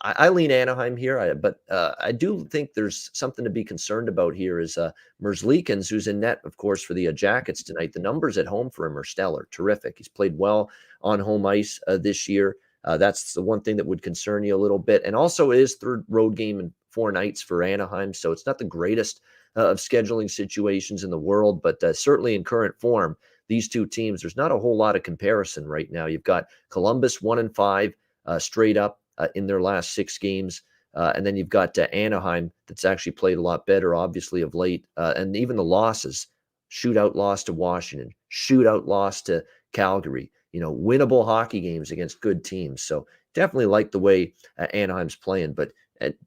I lean Anaheim here, but I do think there's something to be concerned about here is Merzlikins, who's in net, of course, for the Jackets tonight. The numbers at home for him are stellar, terrific. He's played well on home ice this year. That's the one thing that would concern you a little bit. And also it is third road game in 4 nights for Anaheim, so it's not the greatest of scheduling situations in the world, but certainly in current form, these two teams, there's not a whole lot of comparison right now. You've got Columbus 1-5 straight up in their last 6 games. And then you've got Anaheim that's actually played a lot better, obviously, of late. And even the losses, shootout loss to Washington, shootout loss to Calgary, winnable hockey games against good teams. So definitely like the way Anaheim's playing. But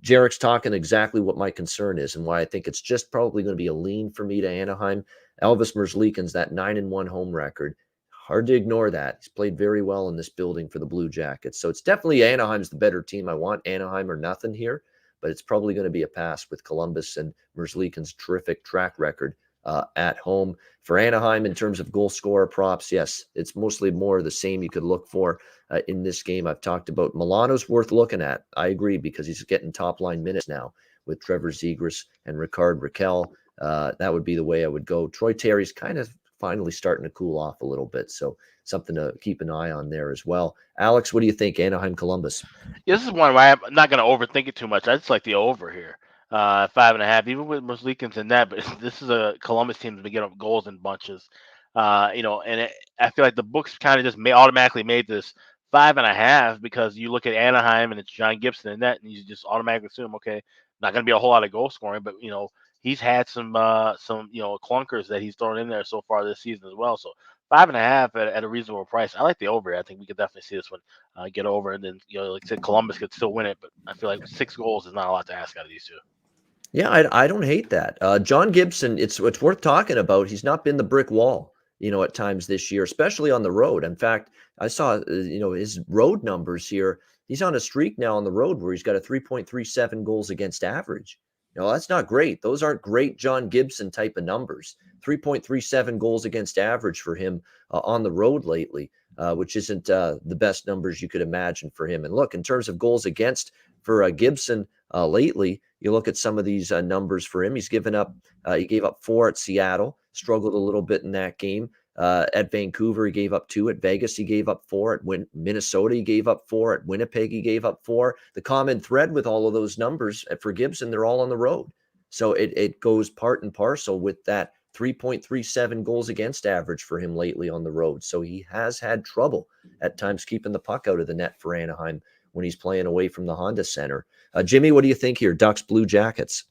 Jarek's talking exactly what my concern is and why I think it's just probably going to be a lean for me to Anaheim. Elvis Merzlikins, that 9-1 home record. Hard to ignore that. He's played very well in this building for the Blue Jackets. So it's definitely Anaheim's the better team. I want Anaheim or nothing here, but it's probably going to be a pass with Columbus and Merzlikins' terrific track record at home. For Anaheim, in terms of goal scorer props, yes, it's mostly more of the same you could look for in this game. I've talked about Milano's worth looking at. I agree, because he's getting top-line minutes now with Trevor Zegras and Ricard Raquel. That would be the way I would go. Troy Terry's kind of finally starting to cool off a little bit, so something to keep an eye on there as well. Alex, what do you think? Anaheim, Columbus. Yeah, this is one where I'm not going to overthink it too much. I just like the over here, 5.5, even with Merzlikins in that. But this is a Columbus team that's been getting up goals in bunches, and I feel like the books kind of just automatically made this 5.5 because you look at Anaheim and it's John Gibson in that, and you just automatically assume, okay, not going to be a whole lot of goal scoring, but he's had some clunkers that he's thrown in there so far this season as well. So 5.5 at a reasonable price. I like the over. I think we could definitely see this one get over, and then like I said, Columbus could still win it, but I feel like 6 goals is not a lot to ask out of these two. Yeah, I don't hate that. John Gibson, it's worth talking about. He's not been the brick wall, at times this year, especially on the road. In fact, I saw, his road numbers here. He's on a streak now on the road where he's got a 3.37 goals against average. That's not great. Those aren't great John Gibson type of numbers. 3.37 goals against average for him on the road lately, which isn't the best numbers you could imagine for him. And look, in terms of goals against for Gibson lately, you look at some of these numbers for him. He gave up 4 at Seattle, struggled a little bit in that game. At Vancouver, he gave up 2. At Vegas, he gave up 4. At Minnesota, he gave up 4. At Winnipeg, he gave up 4. The common thread with all of those numbers for Gibson, they're all on the road. So it goes part and parcel with that 3.37 goals against average for him lately on the road. So he has had trouble at times keeping the puck out of the net for Anaheim when he's playing away from the Honda Center. Jimmy, what do you think here? Ducks, Blue Jackets.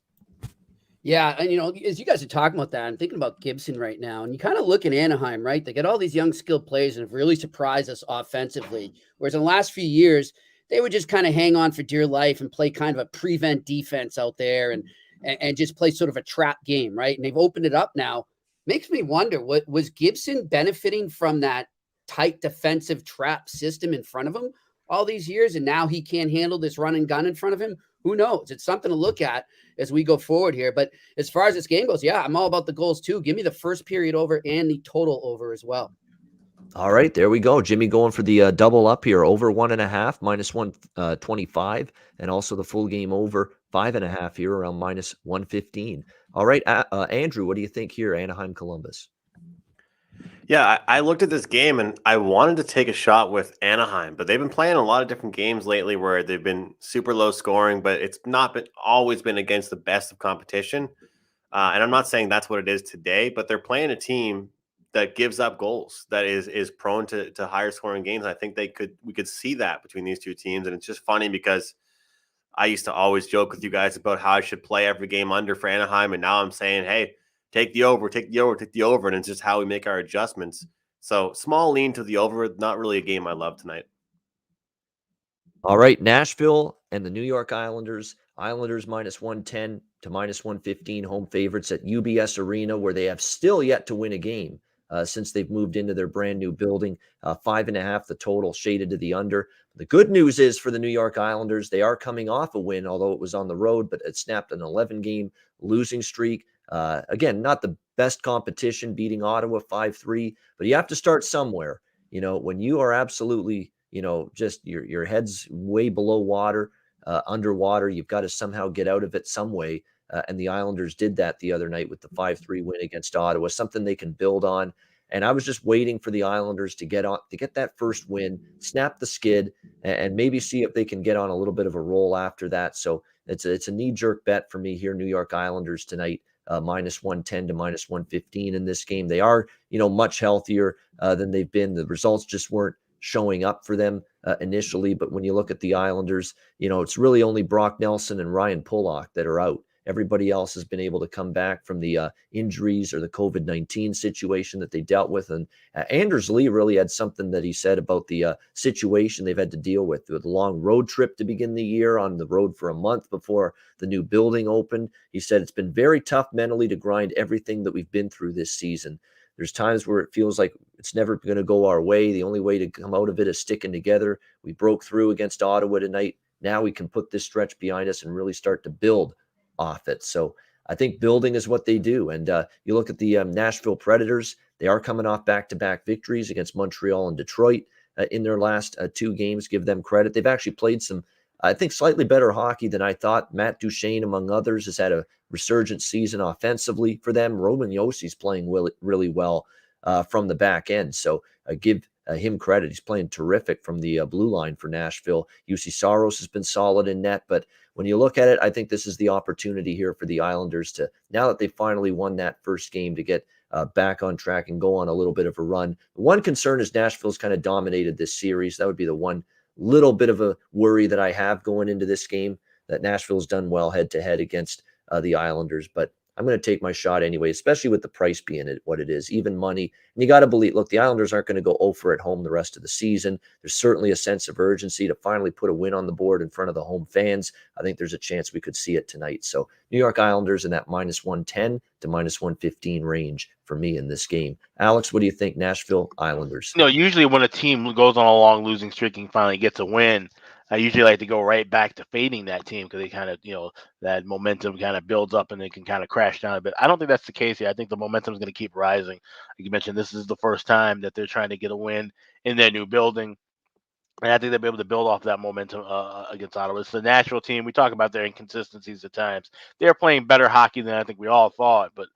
Yeah, and as you guys are talking about that, I'm thinking about Gibson right now, and you kind of look at Anaheim, right? They got all these young, skilled players and have really surprised us offensively. Whereas in the last few years, they would just kind of hang on for dear life and play kind of a prevent defense out there and just play sort of a trap game, right? And they've opened it up now. Makes me wonder, what was Gibson benefiting from that tight defensive trap system in front of him all these years, and now he can't handle this run and gun in front of him? Who knows? It's something to look at as we go forward here. But as far as this game goes, yeah, I'm all about the goals too. Give me the first period over and the total over as well. All right, there we go. Jimmy going for the double up here, over 1.5, minus 125, and also the full game over 5.5 here, around minus 115. All right, Andrew, what do you think here, Anaheim, Columbus? Yeah, I looked at this game and I wanted to take a shot with Anaheim, but they've been playing a lot of different games lately where they've been super low scoring, but it's not always been against the best of competition. And I'm not saying that's what it is today, but they're playing a team that gives up goals, that is prone to higher scoring games. I think we could see that between these two teams. And it's just funny because I used to always joke with you guys about how I should play every game under for Anaheim, and now I'm saying, hey, take the over, and it's just how we make our adjustments. So small lean to the over, not really a game I love tonight. All right, Nashville and the New York Islanders. Islanders minus 110 to minus 115, home favorites at UBS Arena, where they have still yet to win a game since they've moved into their brand new building. 5.5, the total, shaded to the under. The good news is for the New York Islanders, they are coming off a win, although it was on the road, but it snapped an 11-game losing streak. Again, not the best competition, beating Ottawa 5-3, but you have to start somewhere. When you are absolutely, just your head's way below water, underwater, you've got to somehow get out of it some way. And the Islanders did that the other night with the 5-3 win against Ottawa, something they can build on. And I was just waiting for the Islanders to get that first win, snap the skid, and maybe see if they can get on a little bit of a roll after that. So it's a knee-jerk bet for me here, New York Islanders tonight. Minus 110 to minus 115 in this game. They are, much healthier than they've been. The results just weren't showing up for them initially. But when you look at the Islanders, it's really only Brock Nelson and Ryan Pulock that are out. Everybody else has been able to come back from the injuries or the COVID-19 situation that they dealt with. And Anders Lee really had something that he said about the situation they've had to deal with the long road trip to begin the year, on the road for a month before the new building opened. He said it's been very tough mentally to grind everything that we've been through this season. There's times where it feels like it's never going to go our way. The only way to come out of it is sticking together. We broke through against Ottawa tonight. Now we can put this stretch behind us and really start to build off it. So I think building is what they do. And you look at the Nashville Predators, they are coming off back-to-back victories against Montreal and Detroit in their last 2 games. Give them credit. They've actually played some, I think, slightly better hockey than I thought. Matt Duchene, among others, has had a resurgent season offensively for them. Roman Yossi's playing really well from the back end. So give him credit. He's playing terrific from the blue line for Nashville. UC Saros has been solid in net, but when you look at it, I think this is the opportunity here for the Islanders to, now that they finally won that first game, to get back on track and go on a little bit of a run. The one concern is Nashville's kind of dominated this series. That would be the one little bit of a worry that I have going into this game, that Nashville's done well head-to-head against the Islanders. But I'm going to take my shot anyway, especially with the price being what it is, even money. And you got to believe, look, the Islanders aren't going to go 0 for at home the rest of the season. There's certainly a sense of urgency to finally put a win on the board in front of the home fans. I think there's a chance we could see it tonight. So New York Islanders in that -110 to -115 range for me in this game. Alex, what do you think? Nashville Islanders. Usually when a team goes on a long losing streak and finally gets a win, I usually like to go right back to fading that team, because they kind of, that momentum kind of builds up and they can kind of crash down a bit. I don't think that's the case here. I think the momentum is going to keep rising. Like you mentioned, this is the first time that they're trying to get a win in their new building. And I think they'll be able to build off that momentum against Ottawa. It's the Nashville team. We talk about their inconsistencies at times. They're playing better hockey than I think we all thought, but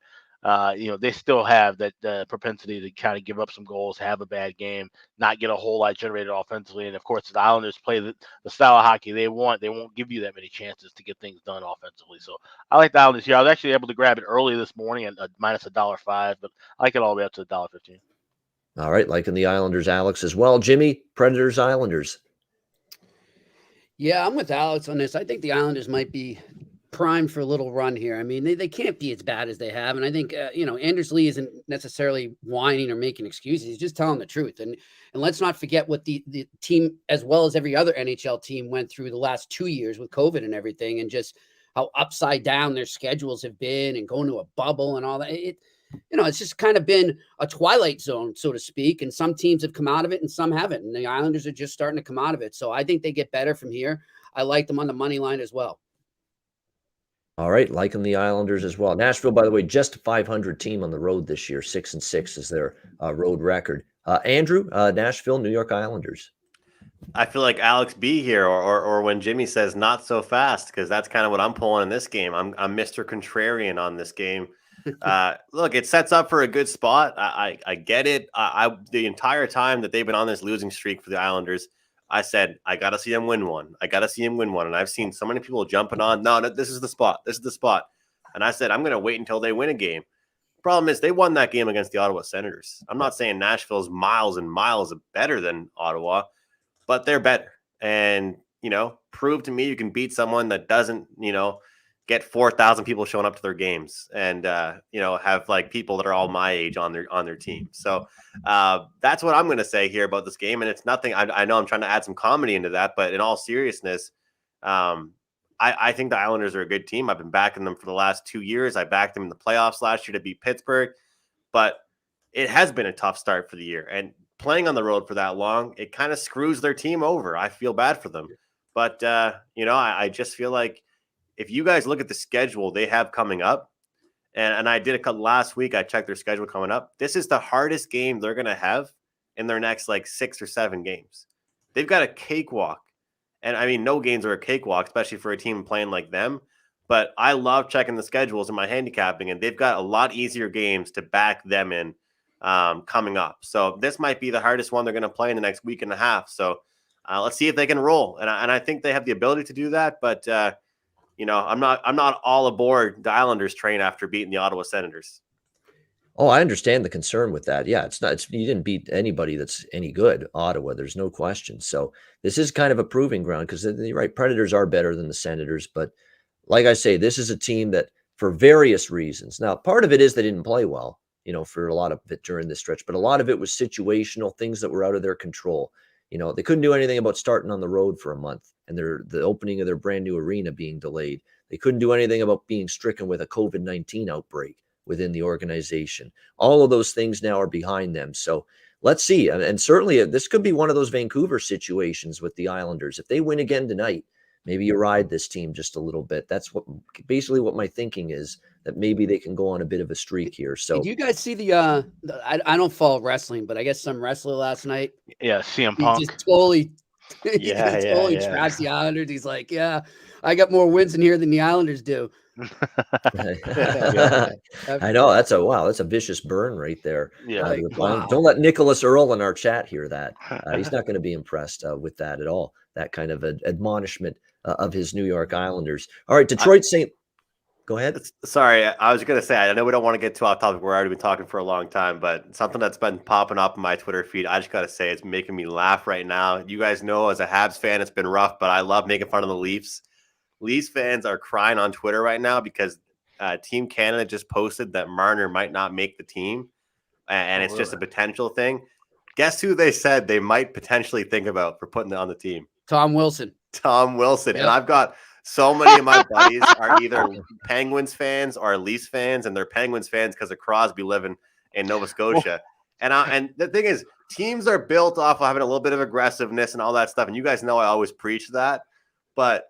they still have that propensity to kind of give up some goals, have a bad game, not get a whole lot generated offensively. And of course, the Islanders play the style of hockey they want. They won't give you that many chances to get things done offensively. So I like the Islanders here. I was actually able to grab it early this morning at -$1.05, but I like it all the way up to $1.15. All right, liking the Islanders, Alex, as well. Jimmy, Predators, Islanders. Yeah, I'm with Alex on this. I think the Islanders might be primed for a little run here. I mean, they can't be as bad as they have. And I think, Anders Lee isn't necessarily whining or making excuses. He's just telling the truth. And let's not forget what the team, as well as every other NHL team, went through the last 2 years with COVID and everything, and just how upside down their schedules have been, and going to a bubble and all that. It's just kind of been a twilight zone, so to speak. And some teams have come out of it and some haven't. And the Islanders are just starting to come out of it. So I think they get better from here. I like them on the money line as well. All right, liking the Islanders as well. Nashville, by the way, just a 500 team on the road this year. 6-6 is their road record. Andrew, Nashville, New York Islanders. I feel like Alex B here, or when Jimmy says not so fast, because that's kind of what I'm pulling in this game. I'm Mr. Contrarian on this game. Look, it sets up for a good spot. I get it. The entire time that they've been on this losing streak for the Islanders, I said, I got to see him win one. And I've seen so many people jumping on, no, this is the spot. This is the spot. And I said, I'm going to wait until they win a game. Problem is, they won that game against the Ottawa Senators. I'm not saying Nashville's miles and miles better than Ottawa, but they're better. And, prove to me you can beat someone that doesn't, get 4,000 people showing up to their games, and have like people that are all my age on their team. So that's what I'm going to say here about this game. And it's nothing. I know I'm trying to add some comedy into that, but in all seriousness, I think the Islanders are a good team. I've been backing them for the last 2 years. I backed them in the playoffs last year to beat Pittsburgh, but it has been a tough start for the year. And playing on the road for that long, it kind of screws their team over. I feel bad for them, but I just feel like, if you guys look at the schedule they have coming up, and I did a couple last week, I checked their schedule coming up. This is the hardest game they're going to have in their next 6 or 7 games. They've got a cakewalk. And I mean, no games are a cakewalk, especially for a team playing like them. But I love checking the schedules and my handicapping, and they've got a lot easier games to back them in coming up. So this might be the hardest one they're going to play in the next week and a half. So let's see if they can roll. And I think they have the ability to do that. But I'm not all aboard the Islanders train after beating the Ottawa Senators. Oh, I understand the concern with that. Yeah, you didn't beat anybody that's any good, Ottawa. There's no question. So this is kind of a proving ground because you're right. Predators are better than the Senators, but like I say, this is a team that, for various reasons. Now, part of it is they didn't play well, for a lot of it during this stretch, but a lot of it was situational things that were out of their control. They couldn't do anything about starting on the road for a month and the opening of their brand new arena being delayed. They couldn't do anything about being stricken with a COVID-19 outbreak within the organization. All of those things now are behind them. So let's see. And certainly this could be one of those Vancouver situations with the Islanders. If they win again tonight, maybe you ride this team just a little bit. That's basically what my thinking is, that maybe they can go on a bit of a streak here. So did you guys see I don't follow wrestling, but I guess some wrestler last night. Yeah, CM He Punk. just totally Yeah. trashed the Islanders. He's like, yeah, I got more wins in here than the Islanders do. I know that's a vicious burn right there. Yeah. Wow. Don't let Nicholas Earl in our chat hear that. He's not going to be impressed with that at all. That kind of admonishment of his New York Islanders. All right, Detroit St. Go ahead. Sorry, I was going to say, I know we don't want to get too off topic. We're already been talking for a long time, but something that's been popping up in my Twitter feed, I just got to say, it's making me laugh right now. You guys know, as a Habs fan, it's been rough, but I love making fun of the Leafs. Leafs fans are crying on Twitter right now because Team Canada just posted that Marner might not make the team, and it's just a potential thing. Guess who they said they might potentially think about for putting it on the team? Tom Wilson. Yep. And I've got so many of my buddies are either Penguins fans or Leafs fans, and they're Penguins fans because of Crosby living in Nova Scotia. And the thing is, teams are built off of having a little bit of aggressiveness and all that stuff. And you guys know I always preach that. But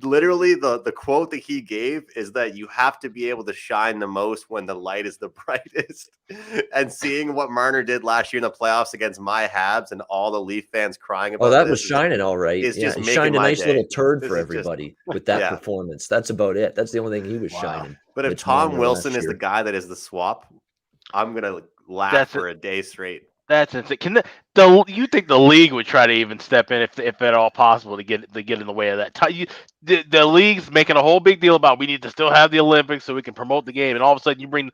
literally the quote that he gave is that you have to be able to shine the most when the light is the brightest. And seeing what Marner did last year in the playoffs against my Habs and all the Leaf fans crying about that was shining all right. It's just he shined a nice little turd for is everybody with that performance. That's about it. That's the only thing he was shining. But if Tom Wilson is the guy that is the swap, I'm gonna laugh for a day straight. That's insane. You think the league would try to even step in if at all possible to get in the way of that? The league's making a whole big deal about we need to still have the Olympics so we can promote the game, and all of a sudden you bring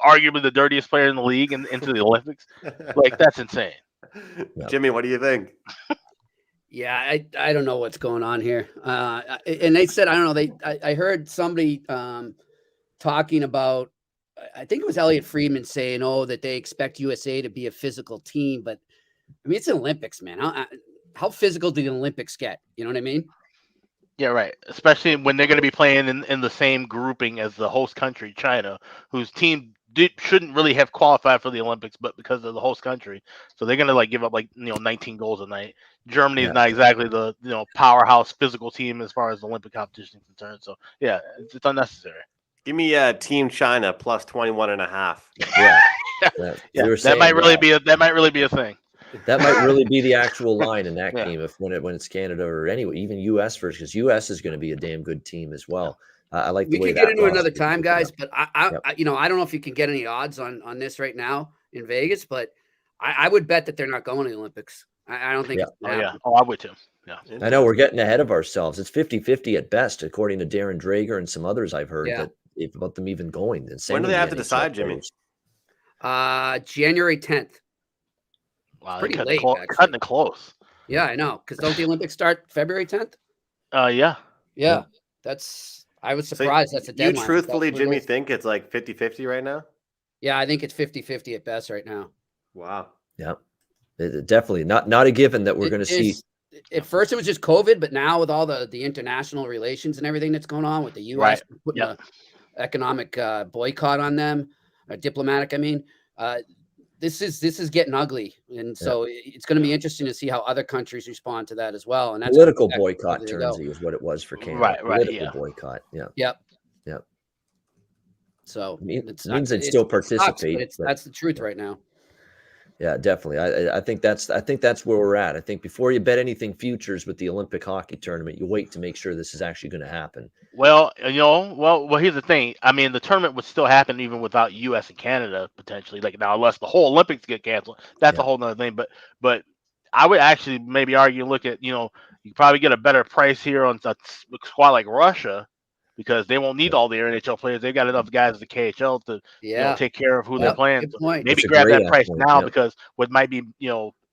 arguably the dirtiest player in the league into the Olympics. Like, that's insane. Jimmy, what do you think? Yeah, I don't know what's going on here. And they said, I don't know. I heard somebody talking about, I think it was Elliot Friedman saying, that they expect USA to be a physical team. But I mean, it's the Olympics, man. How physical do the Olympics get? You know what I mean? Yeah, right. Especially when they're going to be playing in the same grouping as the host country, China, whose team shouldn't really have qualified for the Olympics, but because of the host country, so they're going to give up 19 goals a night. Germany is not exactly the powerhouse physical team as far as the Olympic competition is concerned. So yeah, it's unnecessary. Give me Team China plus 21.5. Yeah, that might really be a thing. That might really be the actual line in that game when it's Canada or anyway, even US first, because US is going to be a damn good team as well. I like the way that. We can get into another time, guys, but I don't know if you can get any odds on this right now in Vegas, but I would bet that they're not going to the Olympics. I don't think. I would too. Yeah. I know we're getting ahead of ourselves. It's 50-50 at best, according to Darren Drager and some others I've heard about them even going. When do they have to decide, Jimmy? January 10th. Wow, pretty late. Cutting it close. Yeah, I know. Because don't the Olympics start February 10th? Yeah. I was surprised that's a deadline. You truthfully, Jimmy, think it's like 50-50 right now? Yeah, I think it's 50-50 at best right now. Wow. Yeah. Definitely not a given that we're going to see. At first, it was just COVID, but now with all the international relations and everything that's going on with the U.S. putting an economic boycott on them, diplomatic, I mean, this is getting ugly, and so it's going to be interesting to see how other countries respond to that as well. And that's political boycott, Ternsey, is what it was for Canada. Right. Political boycott. Yeah. Yep. So it means they'd still participate. That's the truth right now. Yeah, definitely. I think that's where we're at. I think before you bet anything futures with the Olympic hockey tournament, you wait to make sure this is actually going to happen. Well, here's the thing. I mean, the tournament would still happen even without U.S. and Canada potentially. Now, unless the whole Olympics get canceled, that's a whole nother thing. But I would actually maybe argue, look at you probably get a better price here on a squad like Russia because they won't need all their NHL players. They've got enough guys at the KHL to take care of who they're playing. Good So point. maybe That's a grab great that price point, now yeah. because what might be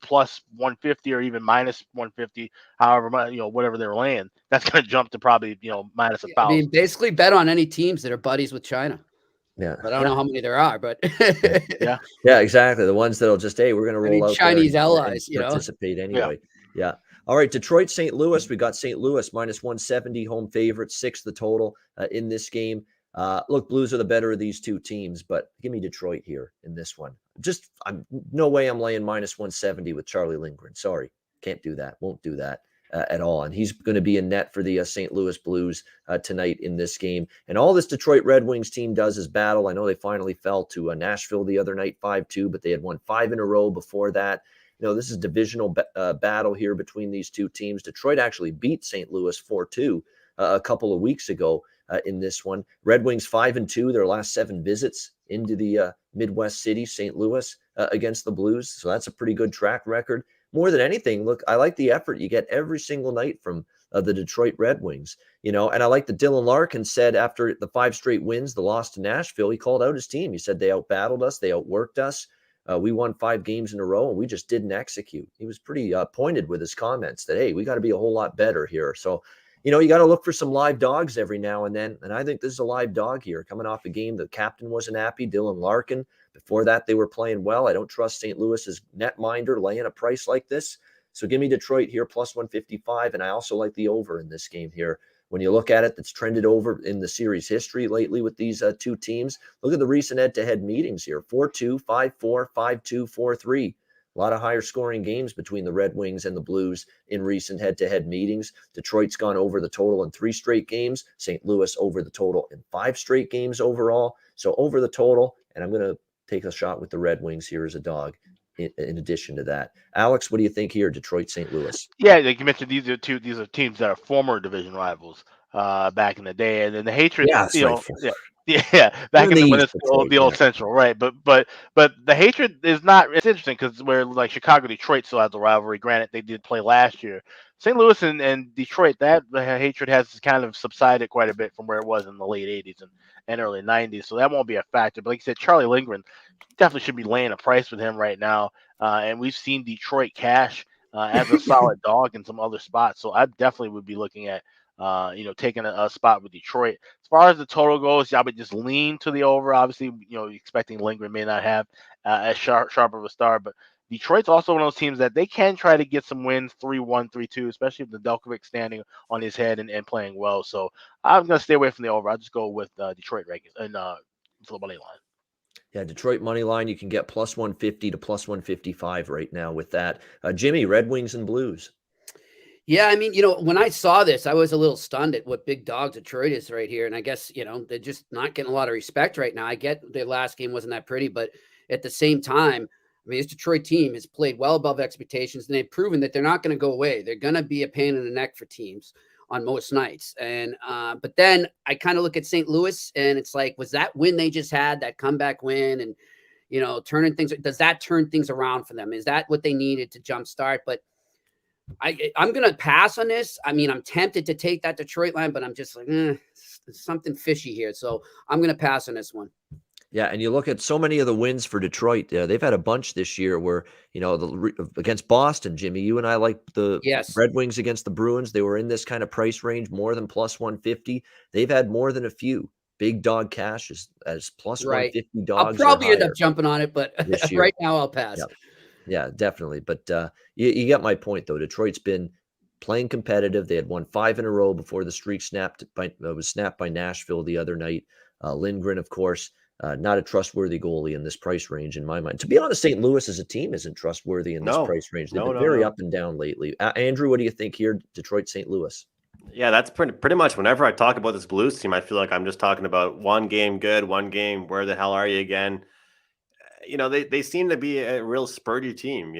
plus 150 or even minus 150, however much whatever they're laying, that's going to jump to probably minus 1,000. I mean, basically bet on any teams that are buddies with China. Yeah. But I don't know how many there are, but Yeah, exactly. The ones that'll just, hey, we're going to roll out Chinese there allies, and participate anyway. Yeah. All right. Detroit, St. Louis. We got St. Louis minus 170 home favorite, 6 the total in this game. Look, Blues are the better of these two teams, but give me Detroit here in this one. No way I'm laying minus 170 with Charlie Lindgren. Sorry. Can't do that. Won't do that. At all. And he's going to be in net for the St. Louis Blues tonight in this game. And all this Detroit Red Wings team does is battle. I know they finally fell to Nashville the other night 5-2, but they had won 5 in a row before that. This is a divisional battle here between these two teams. Detroit actually beat St. Louis 4-2 a couple of weeks ago in this one. Red Wings 5-2, their last 7 visits into the Midwest city, St. Louis, against the Blues. So that's a pretty good track record. More than anything, look, I like the effort you get every single night from the Detroit Red Wings, and I like that Dylan Larkin said after the 5 straight wins, the loss to Nashville, he called out his team. He said they outbattled us, they outworked us. We won 5 games in a row, and we just didn't execute. He was pretty pointed with his comments that, hey, we got to be a whole lot better here. So, you got to look for some live dogs every now and then, and I think this is a live dog here coming off a game the captain wasn't happy, Dylan Larkin. Before that, they were playing well. I don't trust St. Louis's netminder laying a price like this. So give me Detroit here, plus 155. And I also like the over in this game here. When you look at it, that's trended over in the series history lately with these two teams. Look at the recent head-to-head meetings here. 4-2, 5-4, 5-2, 4-3. A lot of higher scoring games between the Red Wings and the Blues in recent head-to-head meetings. Detroit's gone over the total in 3 straight games. St. Louis over the total in 5 straight games overall. So over the total, and I'm going to take a shot with the Red Wings here as a dog in addition to that. Alex, what do you think here, Detroit, St. Louis? Yeah, like you mentioned, these are teams that are former division rivals back in the day, and then the hatred, back in when it's the old Central, right? But the hatred is not. It's interesting because where like Chicago, Detroit still has the rivalry. Granted, they did play last year. St. Louis and Detroit, that hatred has kind of subsided quite a bit from where it was in the late 80s and early 90s. So that won't be a factor. But like you said, Charlie Lindgren definitely should be laying a price with him right now. And we've seen Detroit cash as a solid dog in some other spots. So I definitely would be looking at, taking a spot with Detroit. As far as the total goes, I would just lean to the over. Obviously, expecting Lindgren may not have as sharp of a start, but Detroit's also one of those teams that they can try to get some wins, 3-1, 3-2, especially with Nedeljkovic standing on his head and playing well. So I'm going to stay away from the over. I'll just go with Detroit and for the money line. Yeah, Detroit money line, you can get plus 150 to plus 155 right now with that. Jimmy, Red Wings and Blues. Yeah, I mean, when I saw this, I was a little stunned at what big dog Detroit is right here. And I guess, they're just not getting a lot of respect right now. I get their last game wasn't that pretty, but at the same time, I mean, this Detroit team has played well above expectations, and they've proven that they're not going to go away. They're going to be a pain in the neck for teams on most nights. And but then I kind of look at St. Louis, and it's like, was that win they just had, that comeback win, and turning things? Does that turn things around for them? Is that what they needed to jumpstart? But I'm going to pass on this. I mean, I'm tempted to take that Detroit line, but I'm just like, there's something fishy here. So I'm going to pass on this one. Yeah, and you look at so many of the wins for Detroit. They've had a bunch this year where, against Boston, Jimmy, you and I like the Red Wings against the Bruins. They were in this kind of price range, more than plus 150. They've had more than a few big dog cash as plus 150 dogs. I'll probably end up jumping on it, but right now I'll pass. Yeah, definitely. But you get my point, though. Detroit's been playing competitive. They had won 5 in a row before the streak was snapped by Nashville the other night. Lindgren, of course. Not a trustworthy goalie in this price range, in my mind. To be honest, St. Louis as a team isn't trustworthy in this price range. They've been very up and down lately. Andrew, what do you think here, Detroit, St. Louis? Yeah, that's pretty much whenever I talk about this Blues team, I feel like I'm just talking about one game good, one game, where the hell are you again? They seem to be a real spurty team.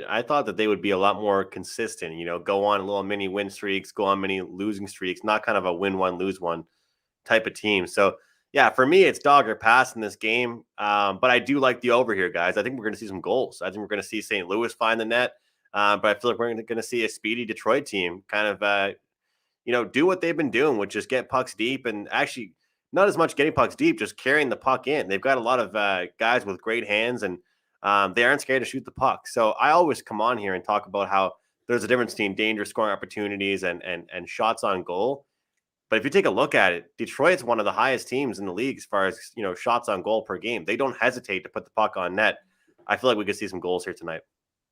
I thought that they would be a lot more consistent, go on little mini win streaks, go on many losing streaks, not kind of a win one, lose one type of team. So, yeah, for me, it's dog or pass in this game. But I do like the over here, guys. I think we're going to see some goals. I think we're going to see St. Louis find the net. But I feel like we're going to see a speedy Detroit team kind of, do what they've been doing, which is get pucks deep, and actually not as much getting pucks deep, just carrying the puck in. They've got a lot of guys with great hands, and they aren't scared to shoot the puck. So I always come on here and talk about how there's a difference between dangerous scoring opportunities and shots on goal. But if you take a look at it, Detroit's one of the highest teams in the league as far as, shots on goal per game. They don't hesitate to put the puck on net. I feel like we could see some goals here tonight.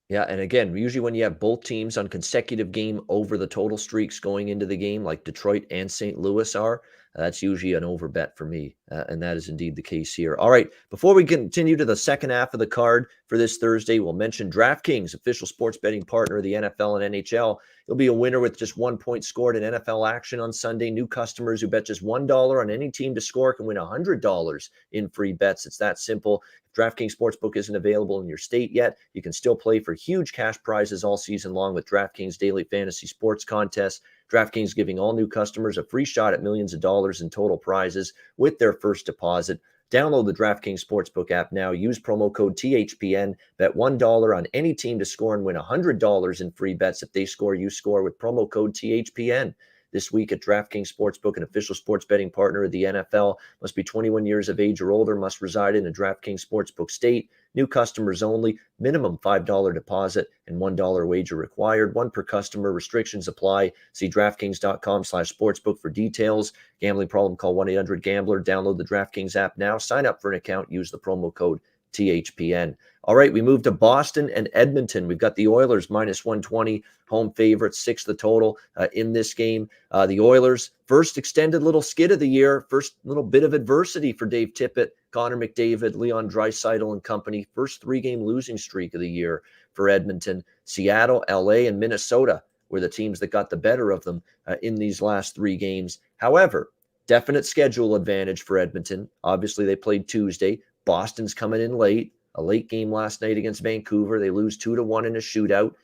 Yeah, and again, usually when you have both teams on consecutive game over the total streaks going into the game, like Detroit and St. Louis are, that's usually an over bet for me, and that is indeed the case here. All right, before we continue to the second half of the card for this Thursday, we'll mention DraftKings, official sports betting partner of the NFL and NHL. You'll be a winner with just 1 point scored in NFL action on Sunday. New customers who bet just $1 on any team to score can win $100 in free bets. It's that simple. If DraftKings Sportsbook isn't available in your state yet, you can still play for huge cash prizes all season long with DraftKings Daily Fantasy Sports Contest. DraftKings giving all new customers a free shot at millions of dollars in total prizes with their first deposit. Download the DraftKings Sportsbook app now. Use promo code THPN. Bet $1 on any team to score and win $100 in free bets. If they score, you score with promo code THPN. This week at DraftKings Sportsbook, an official sports betting partner of the NFL. Must be 21 years of age or older. Must reside in a DraftKings Sportsbook state. New customers only. Minimum $5 deposit and $1 wager required. One per customer. Restrictions apply. See DraftKings.com/sportsbook for details. Gambling problem? Call 1-800-GAMBLER. Download the DraftKings app now. Sign up for an account. Use the promo code THPN. All right, we move to Boston and Edmonton. We've got the Oilers -120, home favorites, 6 the total in this game. The Oilers, first extended little skid of the year, first little bit of adversity for Dave Tippett, Connor McDavid, Leon Draisaitl and company. First 3-game losing streak of the year for Edmonton. Seattle, LA, and Minnesota were the teams that got the better of them in these last 3 games. However, definite schedule advantage for Edmonton. Obviously, they played Tuesday. Boston's coming in late. A late game last night against Vancouver. They lose 2-1 in a shootout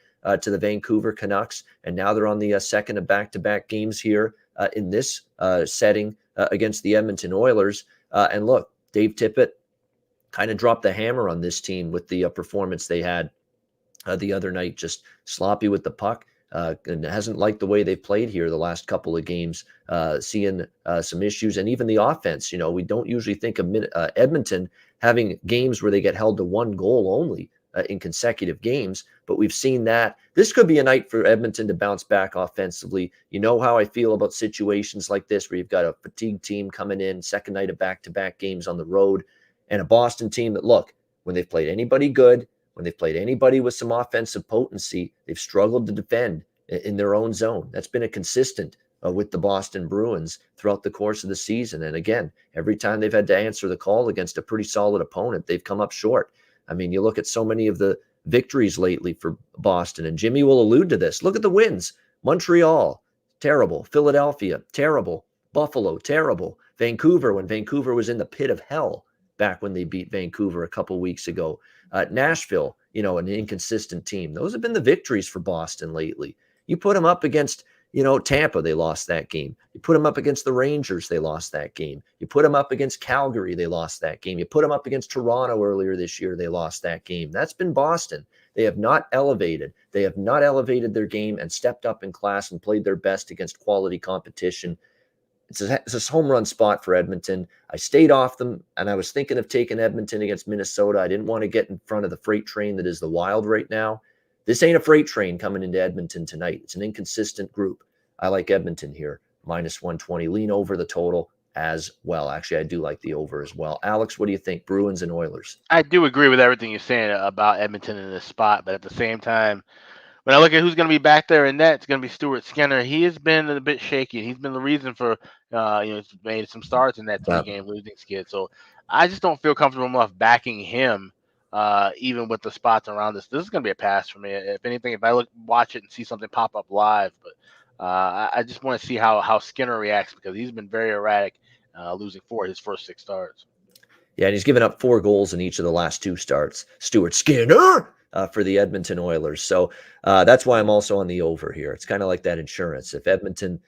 to the Vancouver Canucks. And now they're on the second of back-to-back games here in this setting against the Edmonton Oilers. And look, Dave Tippett kind of dropped the hammer on this team with the performance they had the other night. Just sloppy with the puck. And hasn't liked the way they've played here the last couple of games, seeing some issues. And even the offense, we don't usually think of Edmonton having games where they get held to 1 goal only in consecutive games. But we've seen that. This could be a night for Edmonton to bounce back offensively. You know how I feel about situations like this where you've got a fatigued team coming in, second night of back-to-back games on the road, and a Boston team that, look, when they've played anybody good, when they've played anybody with some offensive potency, they've struggled to defend in their own zone. That's been a consistent with the Boston Bruins throughout the course of the season. And again, every time they've had to answer the call against a pretty solid opponent, they've come up short. I mean, you look at so many of the victories lately for Boston, and Jimmy will allude to this. Look at the wins. Montreal, terrible. Philadelphia, terrible. Buffalo, terrible. Vancouver, when Vancouver was in the pit of hell back when they beat Vancouver a couple weeks ago. Nashville, an inconsistent team. Those have been the victories for Boston lately. You put them up against, Tampa, they lost that game. You put them up against the Rangers, they lost that game. You put them up against Calgary, they lost that game. You put them up against Toronto earlier this year, they lost that game. That's been Boston. They have not elevated. They have not elevated their game and stepped up in class and played their best against quality competition. It's a home run spot for Edmonton. I stayed off them, and I was thinking of taking Edmonton against Minnesota. I didn't want to get in front of the freight train that is the Wild right now. This ain't a freight train coming into Edmonton tonight. It's an inconsistent group. I like Edmonton here, -120. Lean over the total as well. Actually, I do like the over as well. Alex, what do you think? Bruins and Oilers. I do agree with everything you're saying about Edmonton in this spot, but at the same time, when I look at who's going to be back there in net, it's going to be Stuart Skinner. He has been a bit shaky. He's been the reason for, he's made some starts in that 3-game losing skid. So I just don't feel comfortable enough backing him, even with the spots around this. This is going to be a pass for me. If anything, if I watch it and see something pop up live, but I just want to see how Skinner reacts because he's been very erratic, losing 4 of his first 6 starts. Yeah, and he's given up 4 goals in each of the last 2 starts. Stuart Skinner for the Edmonton Oilers. So that's why I'm also on the over here. It's kind of like that insurance. If Edmonton,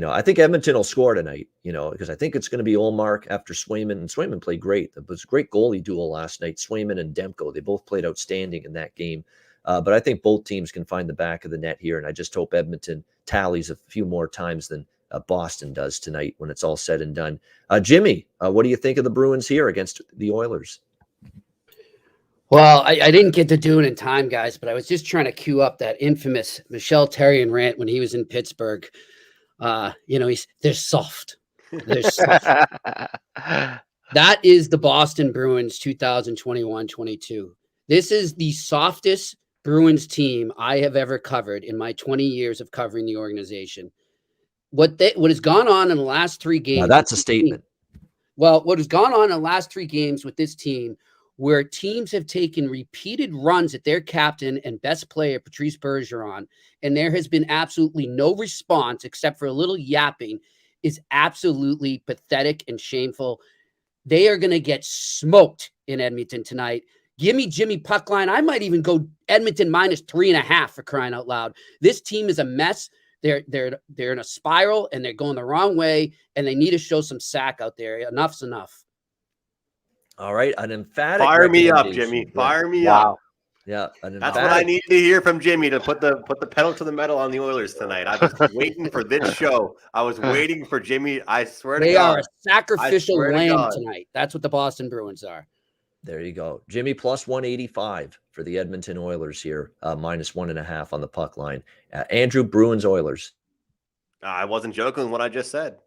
I think Edmonton will score tonight, because I think it's going to be Ullmark after Swayman. And Swayman played great. It was a great goalie duel last night. Swayman and Demko, they both played outstanding in that game. But I think both teams can find the back of the net here. And I just hope Edmonton tallies a few more times than Boston does tonight when it's all said and done. Jimmy, what do you think of the Bruins here against the Oilers? Well, I didn't get to do it in time, guys, but I was just trying to cue up that infamous Michel Therrien rant when he was in Pittsburgh. They're soft. They're soft. That is the Boston Bruins 2021-22. This is the softest Bruins team I have ever covered in my 20 years of covering the organization. What has gone on in the last 3 games? Now that's a statement. Well, what has gone on in the last 3 games with this team, where teams have taken repeated runs at their captain and best player, Patrice Bergeron, and there has been absolutely no response except for a little yapping, is absolutely pathetic and shameful. They are going to get smoked in Edmonton tonight. Give me Jimmy Puckline. I might even go Edmonton -3.5 for crying out loud. This team is a mess. They're in a spiral and they're going the wrong way, and they need to show some sack out there. Enough's enough. All right, an emphatic. Fire me up, Jimmy. Fire me up. Yeah, that's what I needed to hear from Jimmy to put the pedal to the metal on the Oilers tonight. I was waiting for this show. I was waiting for Jimmy. I swear to God, they are a sacrificial lamb tonight. That's what the Boston Bruins are. There you go, Jimmy. +185 for the Edmonton Oilers here, -1.5 on the puck line. Andrew, Bruins Oilers. I wasn't joking when I just said.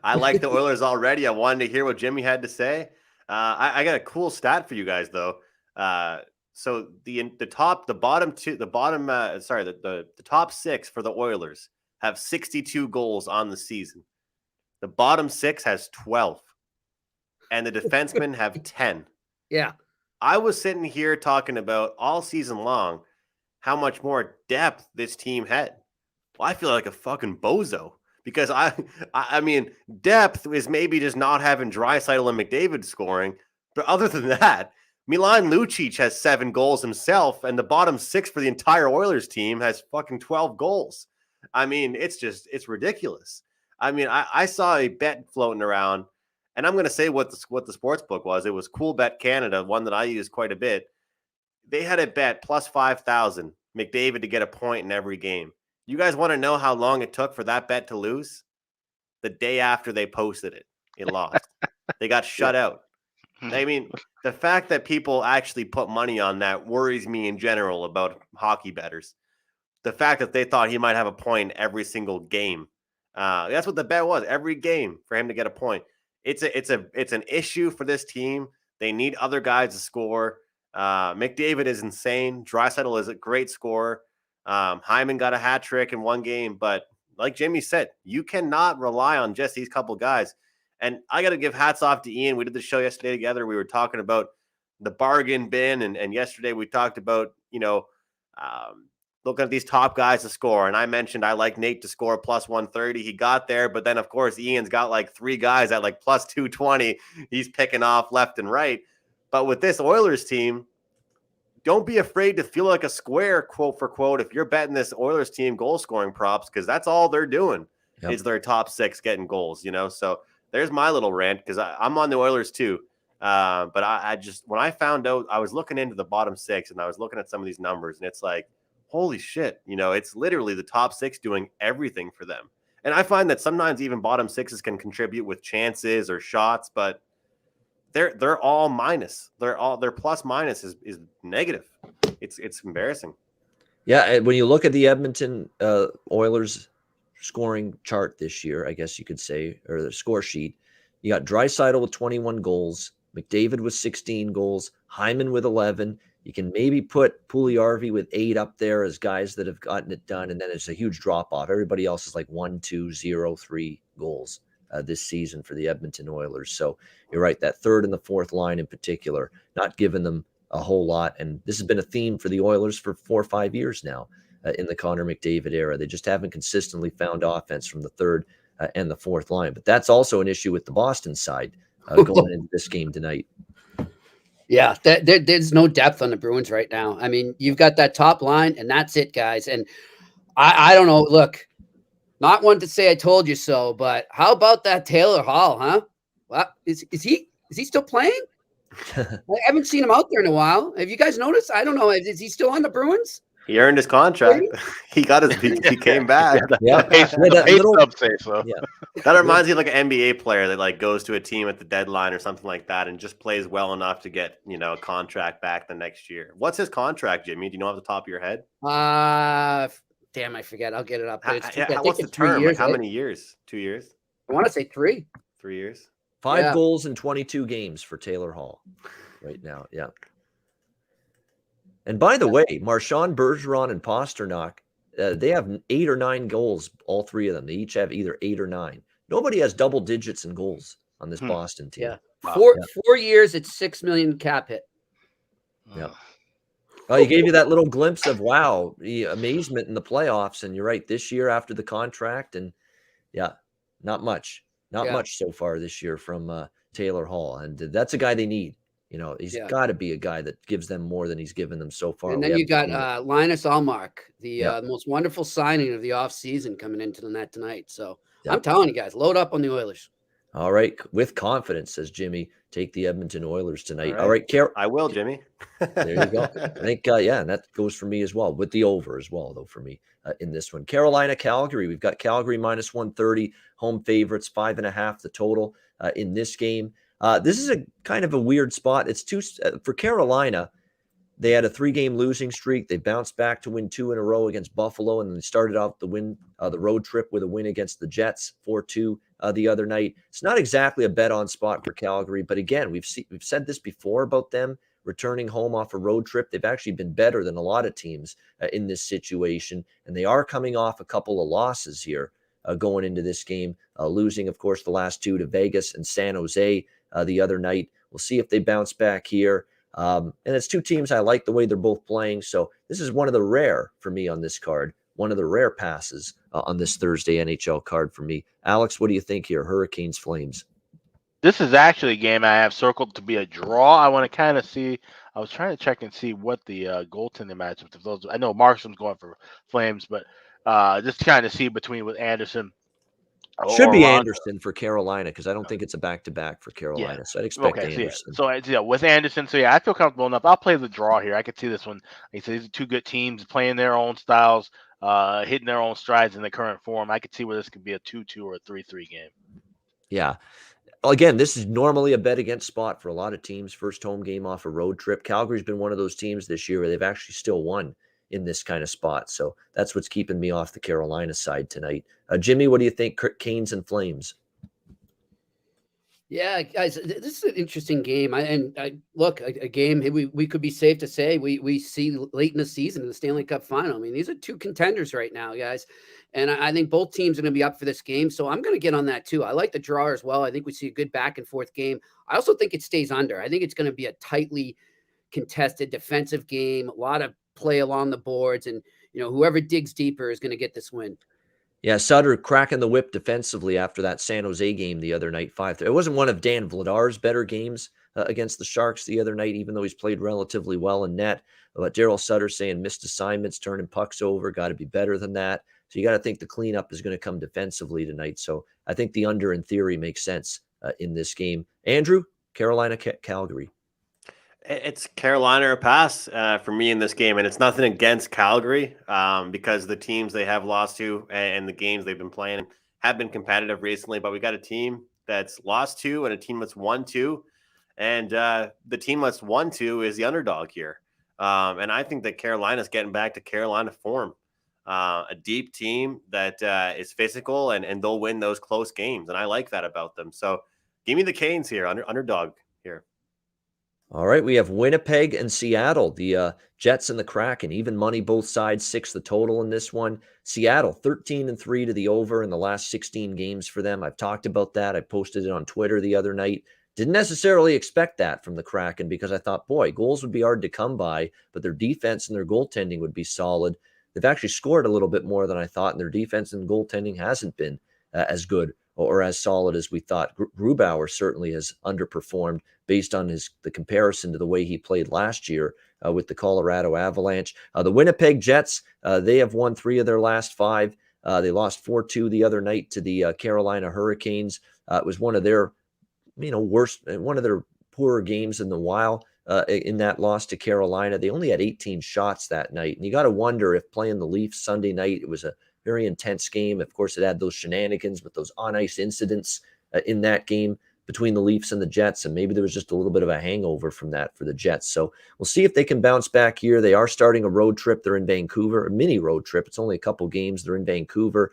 I like the Oilers already. I wanted to hear what Jimmy had to say. I got a cool stat for you guys though. So the top 6 for the Oilers have 62 goals on the season. The bottom 6 has 12, and the defensemen have 10. Yeah. I was sitting here talking about all season long how much more depth this team had. Well, I feel like a fucking bozo because I mean, depth is maybe just not having Draisaitl and McDavid scoring, but other than that, Milan Lucic has 7 goals himself, and the bottom 6 for the entire Oilers team has fucking 12 goals. I mean, it's ridiculous. I mean, I saw a bet floating around, and I'm going to say what the sports book was. It was Cool Bet Canada, one that I use quite a bit. They had a bet +5,000 McDavid to get a point in every game. You guys want to know how long it took for that bet to lose? The day after they posted it, it lost. They got shut out. I mean, the fact that people actually put money on that worries me in general about hockey bettors. The fact that they thought he might have a point every single game. That's what the bet was. Every game for him to get a point. It's an issue for this team. They need other guys to score. McDavid is insane. Draisaitl is a great scorer. Hyman got a hat trick in one game, but like Jimmy said, you cannot rely on just these couple guys. And I got to give hats off to Ian. We did the show yesterday together. We were talking about the bargain bin, and yesterday we talked about, looking at these top guys to score. And I mentioned I like Nate to score +130. He got there, but then of course Ian's got like 3 guys at like +220. He's picking off left and right. But with this Oilers team, don't be afraid to feel like a square, quote for quote, if you're betting this Oilers team goal scoring props, because that's all they're doing is their top 6 getting goals, So there's my little rant because I'm on the Oilers too. But I just, when I found out, I was looking into the bottom 6 and I was looking at some of these numbers and it's like, holy shit, it's literally the top 6 doing everything for them. And I find that sometimes even bottom 6s can contribute with chances or shots, but they're all minus. Their plus minus is negative. It's embarrassing. Yeah, when you look at the Edmonton Oilers scoring chart this year, I guess you could say, or the score sheet, you got Draisaitl with 21 goals, McDavid with 16 goals, Hyman with 11. You can maybe put Puljujarvi with 8 up there as guys that have gotten it done, and then it's a huge drop off. Everybody else is like 1, 2, 0, 3 goals this season for the Edmonton Oilers. So you're right, that third and the fourth line in particular, not giving them a whole lot. And this has been a theme for the Oilers for 4 or 5 years now in the Connor McDavid era. They just haven't consistently found offense from the third and the fourth line. But that's also an issue with the Boston side going into this game tonight. Yeah, there's no depth on the Bruins right now. I mean, you've got that top line, and that's it, guys. And I don't know. Look, not one to say I told you so, but how about that Taylor Hall, huh? Well, is he still playing? I haven't seen him out there in a while. Have you guys noticed? I don't know. Is he still on the Bruins? He earned his contract. He got his. He came back. Yeah. The pay stub say so. Yeah. That reminds me of like an NBA player that like goes to a team at the deadline or something like that and just plays well enough to get, a contract back the next year. What's his contract, Jimmy? Do you know off the top of your head? Damn, I forget. I'll get it up. What's the term? Like how many years? 2 years? I want to say 3. 3 years? 5 goals in 22 games for Taylor Hall right now. Yeah. And by the way, Marchand, Bergeron, and Pasternak, they have 8 or 9 goals, all 3 of them. They each have either 8 or 9. Nobody has double digits in goals on this Boston team. Yeah. Wow. 4 years, it's $6 million cap hit. Yeah. Oh, he gave you that little glimpse of, wow, the amazement in the playoffs. And you're right, this year after the contract. And yeah, not much. Not much so far this year from Taylor Hall. And that's a guy they need. He's got to be a guy that gives them more than he's given them so far. And then you got Linus Ullmark, the most wonderful signing of the offseason coming into the net tonight. So I'm telling you guys, load up on the Oilers. All right. With confidence, says Jimmy, take the Edmonton Oilers tonight. All right. I will, Jimmy. There you go. I think, and that goes for me as well, with the over as well, though, for me in this one. Carolina, Calgary. We've got Calgary minus 130, home favorites, 5.5 the total in this game. This is a kind of a weird spot. It's for Carolina. They had a 3-game losing streak. They bounced back to win 2 in a row against Buffalo, and then they started off the road trip with a win against the Jets, 4-2 the other night. It's not exactly a bet on spot for Calgary, but again, we've said this before about them returning home off a road trip. They've actually been better than a lot of teams in this situation, and they are coming off a couple of losses here going into this game, losing, of course, the last 2 to Vegas and San Jose the other night. We'll see if they bounce back here. And it's 2 teams I like the way they're both playing. So this is one of the rare for me on this card, one of the rare passes on this Thursday NHL card for me. Alex, what do you think here? Hurricanes, Flames. This is actually a game I have circled to be a draw. I want to kind of see. I was trying to check and see what the goaltending matchups of those. I know Markstrom's going for Flames, but just trying to see between with Anderson. Should be Anderson for Carolina because I don't think it's a back-to-back for Carolina. Yeah. So I'd expect Anderson. So with Anderson, I feel comfortable enough. I'll play the draw here. I could see this one. He said these are 2 good teams playing their own styles, hitting their own strides in the current form. I could see where this could be a 2-2 or a 3-3 game. Yeah. Again, this is normally a bet against spot for a lot of teams. First home game off a road trip. Calgary's been one of those teams this year where they've actually still won in this kind of spot. So that's what's keeping me off the Carolina side tonight. Jimmy, what do you think? Canes and Flames. Yeah, guys, this is an interesting game. Look, a game we could be safe to say we see late in the season in the Stanley Cup final. I mean, these are 2 contenders right now, guys. And I think both teams are going to be up for this game. So I'm going to get on that too. I like the draw as well. I think we see a good back and forth game. I also think it stays under. I think it's going to be a tightly contested defensive game, a lot of play along the boards, and whoever digs deeper is going to get this win. Yeah, Sutter cracking the whip defensively after that San Jose game the other night, 5-3. It wasn't one of Dan Vladar's better games against the Sharks the other night, even though he's played relatively well in net. But Daryl Sutter saying missed assignments, turning pucks over, got to be better than that. So you got to think the cleanup is going to come defensively tonight. So I think the under, in theory, makes sense in this game. Andrew, Carolina, Calgary. It's Carolina or pass for me in this game, and it's nothing against Calgary because the teams they have lost to and the games they've been playing have been competitive recently. But we got a team that's lost to and a team that's won to, and the team that's won to is the underdog here. And I think that Carolina's getting back to Carolina form, a deep team that is physical and they'll win those close games, and I like that about them. So give me the Canes here, underdog here. All right, we have Winnipeg and Seattle, the Jets and the Kraken, even money both sides, 6 the total in this one. Seattle, 13-3 to the over in the last 16 games for them. I've talked about that. I posted it on Twitter the other night. Didn't necessarily expect that from the Kraken because I thought, boy, goals would be hard to come by, but their defense and their goaltending would be solid. They've actually scored a little bit more than I thought, and their defense and goaltending hasn't been as good or as solid as we thought. Grubauer certainly has underperformed based on the comparison to the way he played last year with the Colorado Avalanche. The Winnipeg Jets, they have won 3 of their last 5. They lost 4-2 the other night to the Carolina Hurricanes. It was one of their, one of their poorer games in a while in that loss to Carolina. They only had 18 shots that night. And you got to wonder if playing the Leafs Sunday night, it was a very intense game. Of course, it had those shenanigans with those on-ice incidents in that game between the Leafs and the Jets, and maybe there was just a little bit of a hangover from that for the Jets. So we'll see if they can bounce back here. They are starting a road trip. They're in Vancouver, a mini road trip. It's only a couple games. They're in Vancouver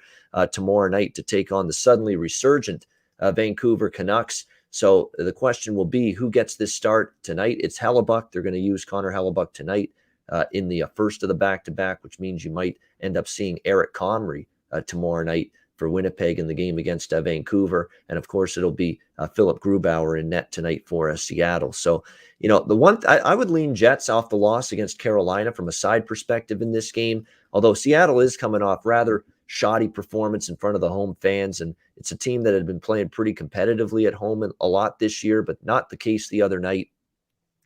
tomorrow night to take on the suddenly resurgent Vancouver Canucks. So the question will be, who gets this start tonight? It's Hellebuyck. They're going to use Connor Hellebuyck tonight in the first of the back-to-back, which means you might end up seeing Eric Comrie tomorrow night for Winnipeg in the game against Vancouver. And of course, it'll be Philip Grubauer in net tonight for Seattle. So, the one I would lean Jets off the loss against Carolina from a side perspective in this game, although Seattle is coming off rather shoddy performance in front of the home fans. And it's a team that had been playing pretty competitively at home a lot this year, but not the case the other night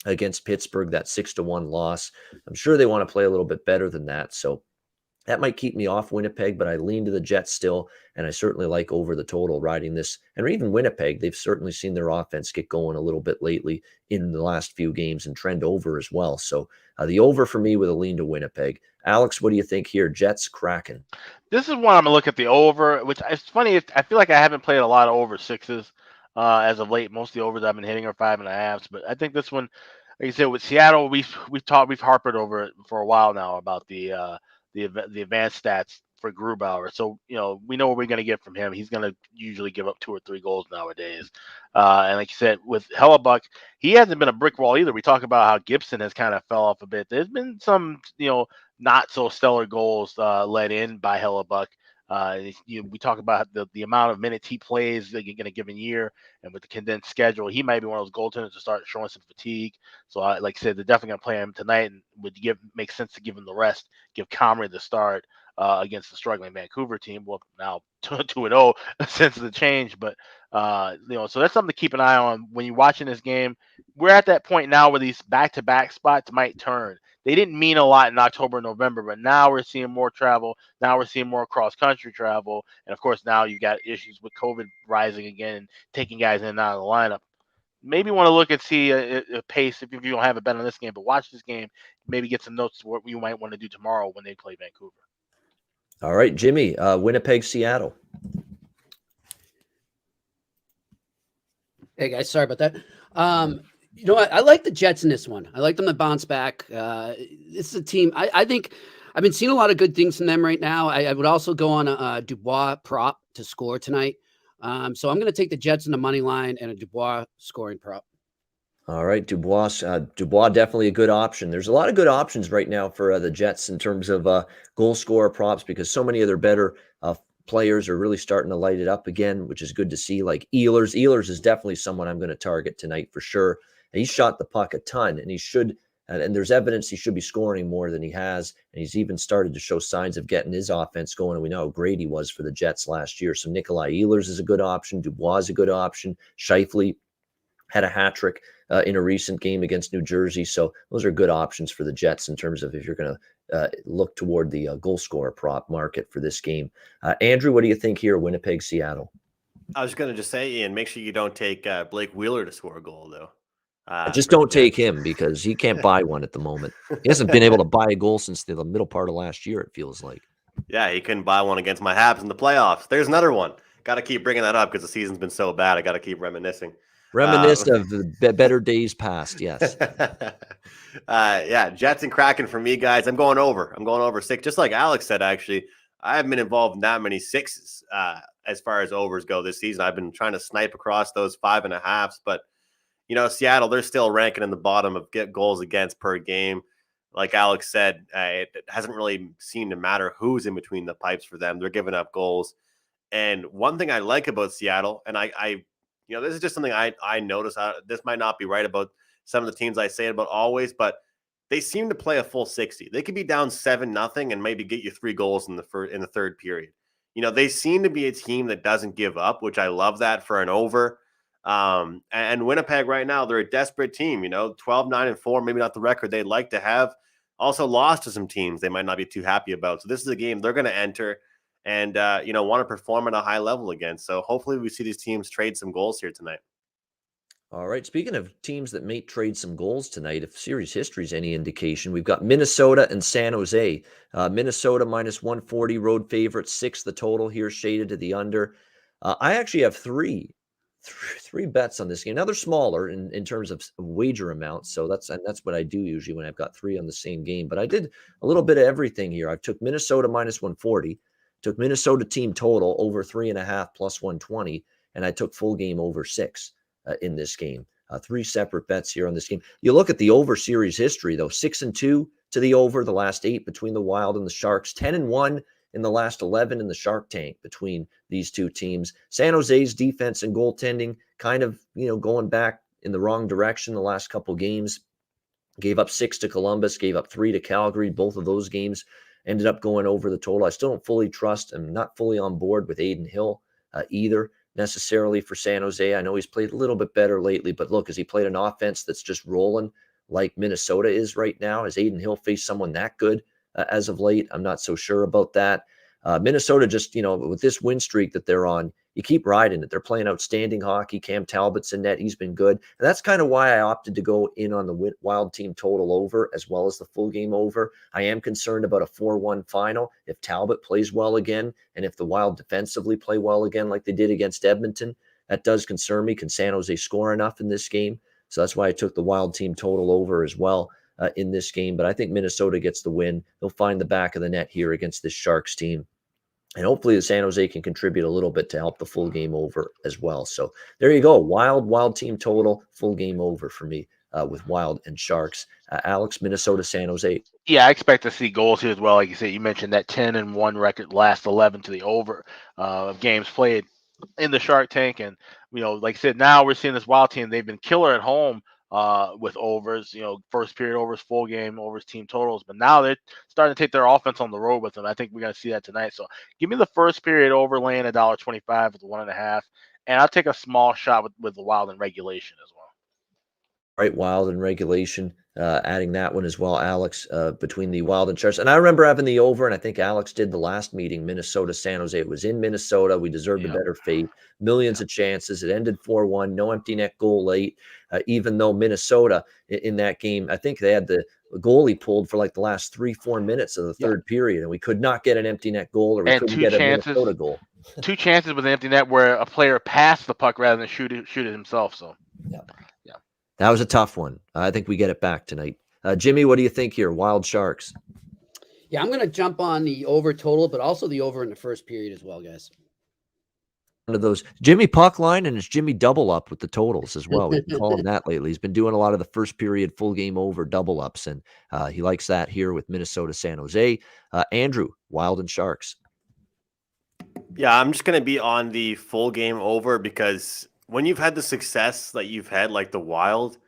against Pittsburgh, that 6-1 loss. I'm sure they want to play a little bit better than that. So that might keep me off Winnipeg, but I lean to the Jets still, and I certainly like over the total riding this. And even Winnipeg, they've certainly seen their offense get going a little bit lately in the last few games and trend over as well. So the over for me with a lean to Winnipeg. Alex, what do you think here? Jets, Kraken. This is one I'm going to look at the over, which it's funny. I feel like I haven't played a lot of over sixes as of late. Most of the overs I've been hitting are 5.5s, but I think this one, like you said, with Seattle, we've harped over it for a while now about the advanced stats for Grubauer. So, we know what we're going to get from him. He's going to usually give up 2 or 3 goals nowadays. And like you said, with Hellebuyck, he hasn't been a brick wall either. We talk about how Gibson has kind of fell off a bit. There's been some, not so stellar goals let in by Hellebuyck. We talk about the amount of minutes he plays in a given year, and with the condensed schedule, he might be one of those goaltenders to start showing some fatigue. So, like I said, they're definitely going to play him tonight, and would make sense to give him the rest, give Comrie the start against the struggling Vancouver team. Well, now 2-0 since the change, but so that's something to keep an eye on when you're watching this game. We're at that point now where these back-to-back spots might turn. They didn't mean a lot in October and November, but now we're seeing more travel. Now we're seeing more cross-country travel. And, of course, now you've got issues with COVID rising again and taking guys in and out of the lineup. Maybe want to look and see a pace if you don't have a bet on this game, but watch this game. Maybe get some notes to what you might want to do tomorrow when they play Vancouver. All right, Jimmy, Winnipeg, Seattle. Hey, guys, sorry about that. I like the Jets in this one. I like them to bounce back. This is a team. I think I've been seeing a lot of good things from them right now. I would also go on a Dubois prop to score tonight. So I'm going to take the Jets in the money line and a Dubois scoring prop. All right, Dubois definitely a good option. There's a lot of good options right now for the Jets in terms of goal scorer props because so many of their better players are really starting to light it up again, which is good to see. Like Ehlers. Ehlers is definitely someone I'm going to target tonight for sure. And he shot the puck a ton, and he should. And there's evidence he should be scoring more than he has. And he's even started to show signs of getting his offense going. And we know how great he was for the Jets last year. So Nikolai Ehlers is a good option. Dubois is a good option. Scheifele had a hat trick in a recent game against New Jersey. So those are good options for the Jets in terms of if you're going to look toward the goal scorer prop market for this game. Andrew, what do you think here, Winnipeg, Seattle? I was going to just say, Ian, make sure you don't take Blake Wheeler to score a goal, though. Just don't take him because he can't buy one at the moment. He hasn't been able to buy a goal since the middle part of last year, it feels like. Yeah, he couldn't buy one against my Habs in the playoffs. There's another one. Got to keep bringing that up because the season's been so bad. I got to keep reminiscing. Reminisce of the better days past, yes. Yeah, Jets and Kraken for me, guys. I'm going over 6. Just like Alex said, actually, I haven't been involved in that many 6s as far as overs go this season. I've been trying to snipe across those 5.5s, but Seattle, they're still ranking in the bottom of goals against per game. Like Alex said, it hasn't really seemed to matter who's in between the pipes for them. They're giving up goals. And one thing I like about Seattle, and I this is just something I notice. This might not be right about some of the teams I say about always, but they seem to play a full 60. They could be down 7-0 and maybe get you 3 goals in the third period. They seem to be a team that doesn't give up, which I love that for an over. And Winnipeg right now, they're a desperate team, 12-9-4, maybe not the record they'd like to have. Also lost to some teams they might not be too happy about. So this is a game they're going to enter and, want to perform at a high level again. So hopefully we see these teams trade some goals here tonight. All right. Speaking of teams that may trade some goals tonight, if series history is any indication, we've got Minnesota and San Jose. Minnesota minus 140 road favorites, 6 the total here, shaded to the under. I actually have three bets on this game. Now they're smaller in terms of wager amounts, so that's what I do usually when I've got 3 on the same game. But I did a little bit of everything here. I took Minnesota minus 140, took Minnesota team total over 3.5 plus 120, and I took full game over 6. In this game. 3 separate bets here on this game. You look at the over series history, though, 6-2 to the over the last 8 between the Wild and the Sharks, 10-1 in the last 11 in the Shark Tank between these two teams. San Jose's defense and goaltending kind of, going back in the wrong direction the last couple games. Gave up 6 to Columbus, gave up 3 to Calgary. Both of those games ended up going over the total. I still don't fully trust. I'm not fully on board with Aiden Hill either. Necessarily for San Jose. I know he's played a little bit better lately, but look, has he played an offense that's just rolling like Minnesota is right now? Has Aiden Hill faced someone that good as of late? I'm not so sure about that. Minnesota just, with this win streak that they're on, you keep riding it. They're playing outstanding hockey. Cam Talbot's in net. He's been good. And that's kind of why I opted to go in on the Wild team total over as well as the full game over. I am concerned about a 4-1 final. If Talbot plays well again, and if the Wild defensively play well again like they did against Edmonton, that does concern me. Can San Jose score enough in this game? So that's why I took the Wild team total over as well in this game. But I think Minnesota gets the win. They'll find the back of the net here against this Sharks team. And hopefully the San Jose can contribute a little bit to help the full game over as well. So there you go. Wild team total, full game over for me with Wild and Sharks. Alex, Minnesota, San Jose. Yeah, I expect to see goals here as well. Like you said, you mentioned that 10-1 record, last 11 to the over of games played in the Shark Tank. And, like I said, now we're seeing this Wild team. They've been killer at home with overs, first period overs, full game overs, team totals. But now they're starting to take their offense on the road with them. I think we're going to see that tonight. So give me the first period over laying $1.25 with the 1.5. And I'll take a small shot with the Wild in regulation as well. Right, Wild in regulation, adding that one as well, Alex, between the Wild and Sharks. And I remember having the over, and I think Alex did the last meeting, Minnesota, San Jose. It was in Minnesota. We deserved a better fate. Millions of chances. It ended 4-1, no empty net goal late, even though Minnesota in that game, I think they had the goalie pulled for like the last 3-4 minutes of the third period, and we could not get an empty net goal, or we couldn't get a Minnesota goal. 2 chances with an empty net where a player passed the puck rather than shoot it himself. So, yeah. That was a tough one. I think we get it back tonight. Jimmy, what do you think here? Wild Sharks. Yeah, I'm going to jump on the over total, but also the over in the first period as well, guys. One of those Jimmy puck line, and it's Jimmy double up with the totals as well. We've been calling that lately. He's been doing a lot of the first period full game over double ups, and he likes that here with Minnesota, San Jose. Andrew, Wild and Sharks. Yeah, I'm just going to be on the full game over because when you've had the success that you've had, like the Wild,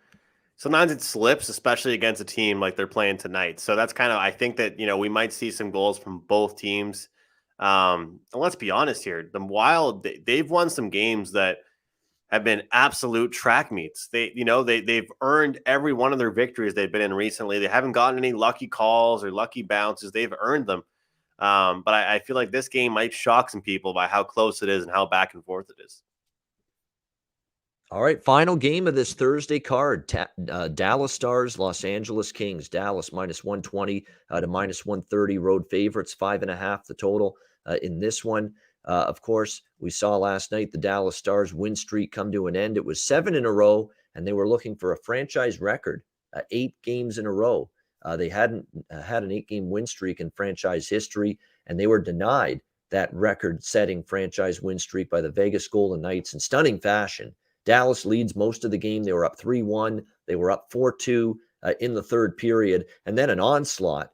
sometimes it slips, especially against a team like they're playing tonight. So that's kind of, I think that, we might see some goals from both teams. And let's be honest here. The Wild, they've won some games that have been absolute track meets. They've earned every one of their victories they've been in recently. They haven't gotten any lucky calls or lucky bounces. They've earned them. But I feel like this game might shock some people by how close it is and how back and forth it is. All right, final game of this Thursday card. Dallas Stars, Los Angeles Kings. Dallas minus 120 to minus 130 road favorites, 5.5 the total in this one. Of course, we saw last night the Dallas Stars win streak come to an end. It was 7 in a row, and they were looking for a franchise record, 8 games in a row. They hadn't had an 8-game win streak in franchise history, and they were denied that record-setting franchise win streak by the Vegas Golden Knights in stunning fashion. Dallas leads most of the game. They were up 3-1. They were up 4-2 in the third period. And then an onslaught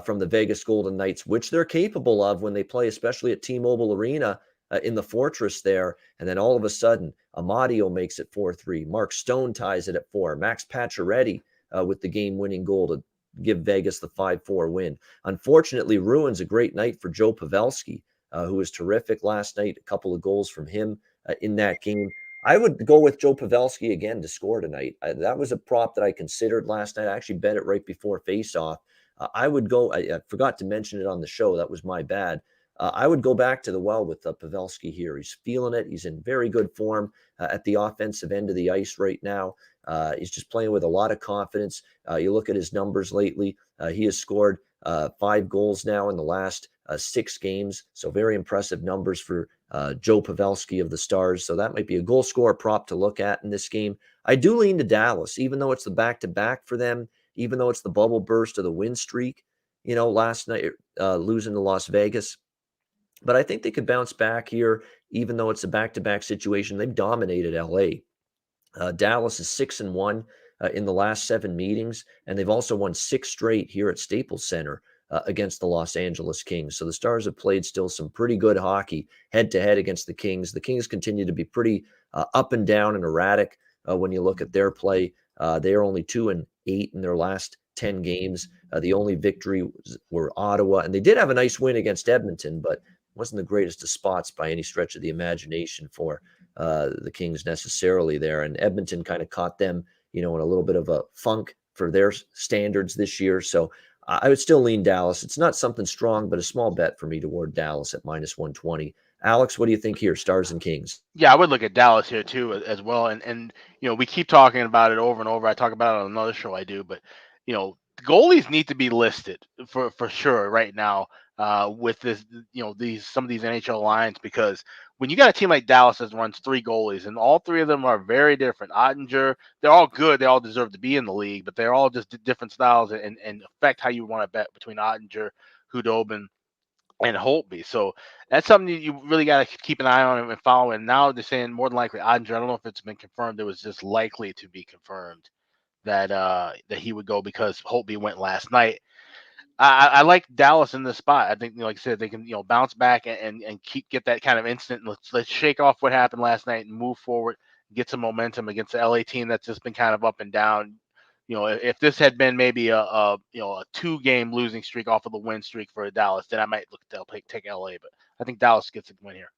from the Vegas Golden Knights, which they're capable of when they play, especially at T-Mobile Arena in the Fortress there. And then all of a sudden, Amadio makes it 4-3. Mark Stone ties it at 4. Max Pacioretty with the game-winning goal to give Vegas the 5-4 win. Unfortunately, ruins a great night for Joe Pavelski, who was terrific last night. A couple of goals from him in that game. I would go with Joe Pavelski again to score tonight. That was a prop that I considered last night. I actually bet it right before face-off. I would go, I forgot to mention it on the show. That was my bad. I would go back to the well with Pavelski here. He's feeling it. He's in very good form at the offensive end of the ice right now. He's just playing with a lot of confidence. You look at his numbers lately. He has scored 5 goals now in the last 6 games. So very impressive numbers for Joe Pavelski of the Stars. So that might be a goal scorer prop to look at in this game. I do lean to Dallas, even though it's the back-to-back for them, even though it's the bubble burst of the win streak, last night losing to Las Vegas. But I think they could bounce back here, even though it's a back-to-back situation. They've dominated LA. Dallas is 6-1 in the last 7 meetings, and they've also won 6 straight here at Staples Center against the Los Angeles Kings. So the Stars have played still some pretty good hockey head-to-head against the Kings. The Kings continue to be pretty up and down and erratic when you look at their play. They are only 2-8 in their last 10 games. The only victory were Ottawa, and they did have a nice win against Edmonton, but wasn't the greatest of spots by any stretch of the imagination for the Kings necessarily there. And Edmonton kind of caught them, in a little bit of a funk for their standards this year. So I would still lean Dallas. It's not something strong, but a small bet for me toward Dallas at -120. Alex, what do you think here? Stars and Kings. Yeah, I would look at Dallas here too as well. And we keep talking about it over and over. I talk about it on another show I do, but goalies need to be listed for sure right now with this, some of these NHL lines, because when you got a team like Dallas that runs 3 goalies and all 3 of them are very different. Ottinger, they're all good. They all deserve to be in the league, but they're all just different styles and affect how you want to bet between Ottinger, Hudobin, and Holtby. So that's something you really got to keep an eye on and follow. And now they're saying more than likely Ottinger. I don't know if it's been confirmed. It was just likely to be confirmed that he would go because Holtby went last night. I like Dallas in this spot. I think, like I said, they can bounce back and get that kind of instant. Let's shake off what happened last night and move forward, get some momentum against the LA team that's just been kind of up and down. If this had been maybe a 2-game losing streak off of the win streak for Dallas, then I might look to take LA. But I think Dallas gets a win here.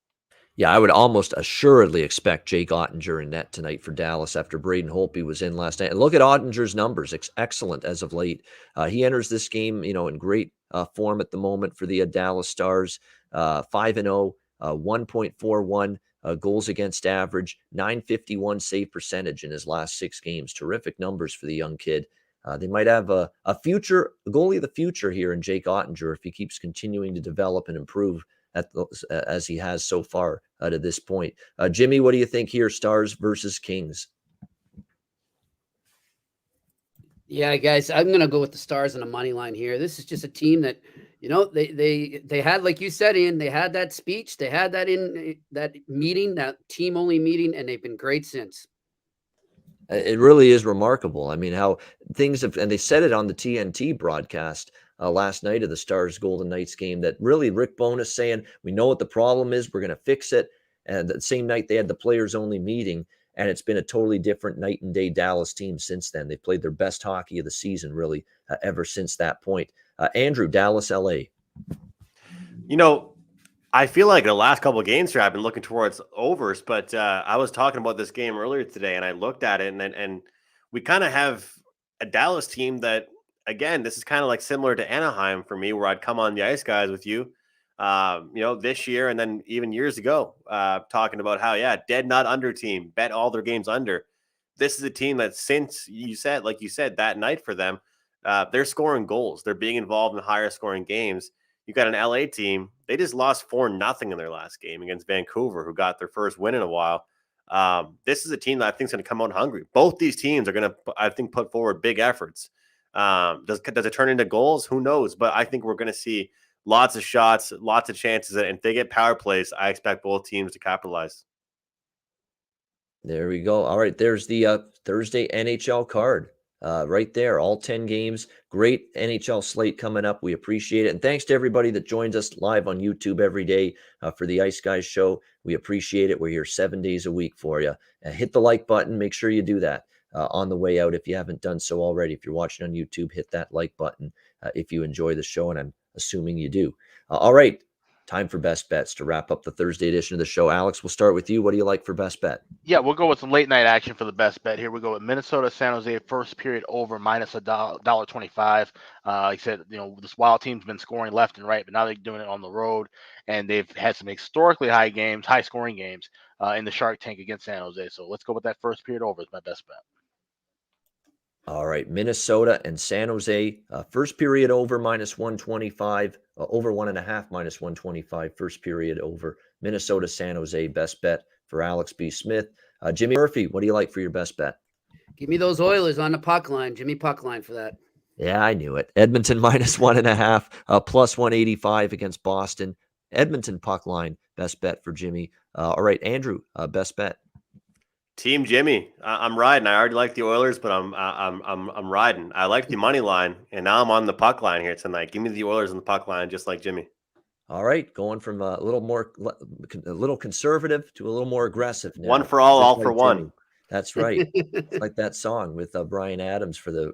Yeah, I would almost assuredly expect Jake Ottinger in net tonight for Dallas after Braden Holtby was in last night. And look at Ottinger's numbers, excellent as of late. He enters this game, in great form at the moment for the Dallas Stars. 5-0, 1.41 goals against average, .951 save percentage in his last 6 games. Terrific numbers for the young kid. They might have a goalie of the future here in Jake Ottinger if he keeps continuing to develop and improve as he has so far to this point. Jimmy, what do you think here? Stars versus Kings. Yeah, guys, I'm going to go with the Stars on a money line here. This is just a team that, they had, like you said, Ian, they had that speech. They had that in that meeting, that team only meeting, and they've been great since. It really is remarkable. I mean, how things have, and they said it on the TNT broadcast last night of the Stars Golden Knights game, that really Rick Bowness saying, we know what the problem is, we're going to fix it. And the same night they had the players only meeting, and it's been a totally different night and day Dallas team since then. They've played their best hockey of the season, really, ever since that point. Andrew, Dallas, LA. I feel like the last couple of games here, I've been looking towards overs, but I was talking about this game earlier today, and I looked at it, and we kind of have a Dallas team that, again, this is kind of like similar to Anaheim for me, where I'd come on the ice, guys, with you, this year and then even years ago, talking about how, dead not under team, bet all their games under. This is a team that since you said that night for them, they're scoring goals. They're being involved in higher scoring games. You got an LA team. They just lost 4-0 in their last game against Vancouver, who got their first win in a while. This is a team that I think is going to come out hungry. Both these teams are going to, I think, put forward big efforts. Does it turn into goals? Who knows? But I think we're going to see lots of shots, lots of chances. And if they get power plays, I expect both teams to capitalize. There we go. All right, there's the Thursday NHL card. Right there, all 10 games. Great NHL slate coming up. We appreciate it. And thanks to everybody that joins us live on YouTube every day for the Ice Guys show. We appreciate it. We're here 7 days a week for you. Hit the like button. Make sure you do that on the way out if you haven't done so already. If you're watching on YouTube, hit that like button if you enjoy the show, and I'm assuming you do. All right, time for best bets to wrap up the Thursday edition of the show. Alex, we'll start with you. What do you like for best bet? Yeah, we'll go with some late night action for the best bet here. We go with Minnesota San Jose first period over minus $1.25. Like I said, this Wild team's been scoring left and right, but now they're doing it on the road, and they've had some historically high scoring games in the Shark Tank against San Jose. So let's go with that first period over as my best bet. All right, Minnesota and San Jose, first period over minus 125, over 1.5 minus 125, first period over. Minnesota, San Jose, best bet for Alex B. Smith. Jimmy Murphy, what do you like for your best bet? Give me those Oilers on the puck line. Jimmy puck line for that. Yeah, I knew it. Edmonton minus 1.5, plus 185 against Boston. Edmonton puck line, best bet for Jimmy. All right, Andrew, best bet. Team Jimmy, I'm riding. I already like the Oilers, but I'm riding. I like the money line, and now I'm on the puck line here tonight. Give me the Oilers on the puck line, just like Jimmy. All right, going from a little conservative to a little more aggressive now. One for all for one. Jimmy. That's right. It's like that song with Bryan Adams for the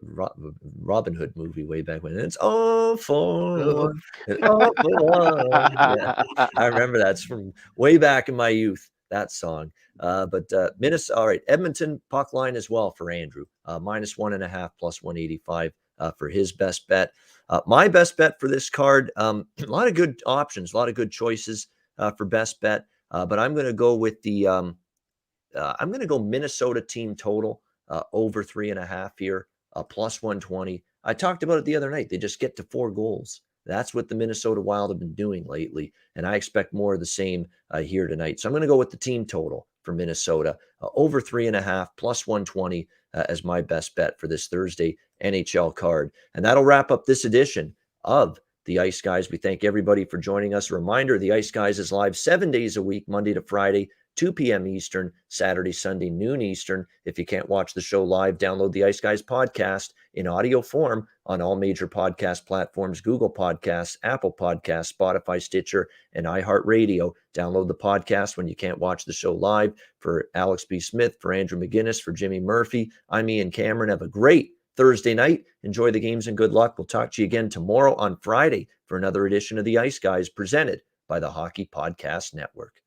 Robin Hood movie way back when. It's all for one. All for one. Yeah, I remember that's from way back in my youth. That song. But Minnesota, all right, Edmonton puck line as well for Andrew. Minus 1.5 plus 185 for his best bet. My best bet for this card, a lot of good options, a lot of good choices for best bet. But I'm going to go with I'm going to go Minnesota team total over 3.5 here, plus 120. I talked about it the other night. They just get to 4 goals. That's what the Minnesota Wild have been doing lately, and I expect more of the same here tonight. So I'm going to go with the team total for Minnesota, over 3.5, plus 120 as my best bet for this Thursday NHL card. And that'll wrap up this edition of the Ice Guys. We thank everybody for joining us. A reminder, the Ice Guys is live 7 days a week, Monday to Friday, 2 p.m. Eastern, Saturday, Sunday, noon Eastern. If you can't watch the show live, download the Ice Guys podcast in audio form on all major podcast platforms, Google Podcasts, Apple Podcasts, Spotify, Stitcher, and iHeartRadio. Download the podcast when you can't watch the show live. For Alex B. Smith, for Andrew McInnis, for Jimmy Murphy, I'm Ian Cameron. Have a great Thursday night. Enjoy the games and good luck. We'll talk to you again tomorrow on Friday for another edition of the Ice Guys presented by the Hockey Podcast Network.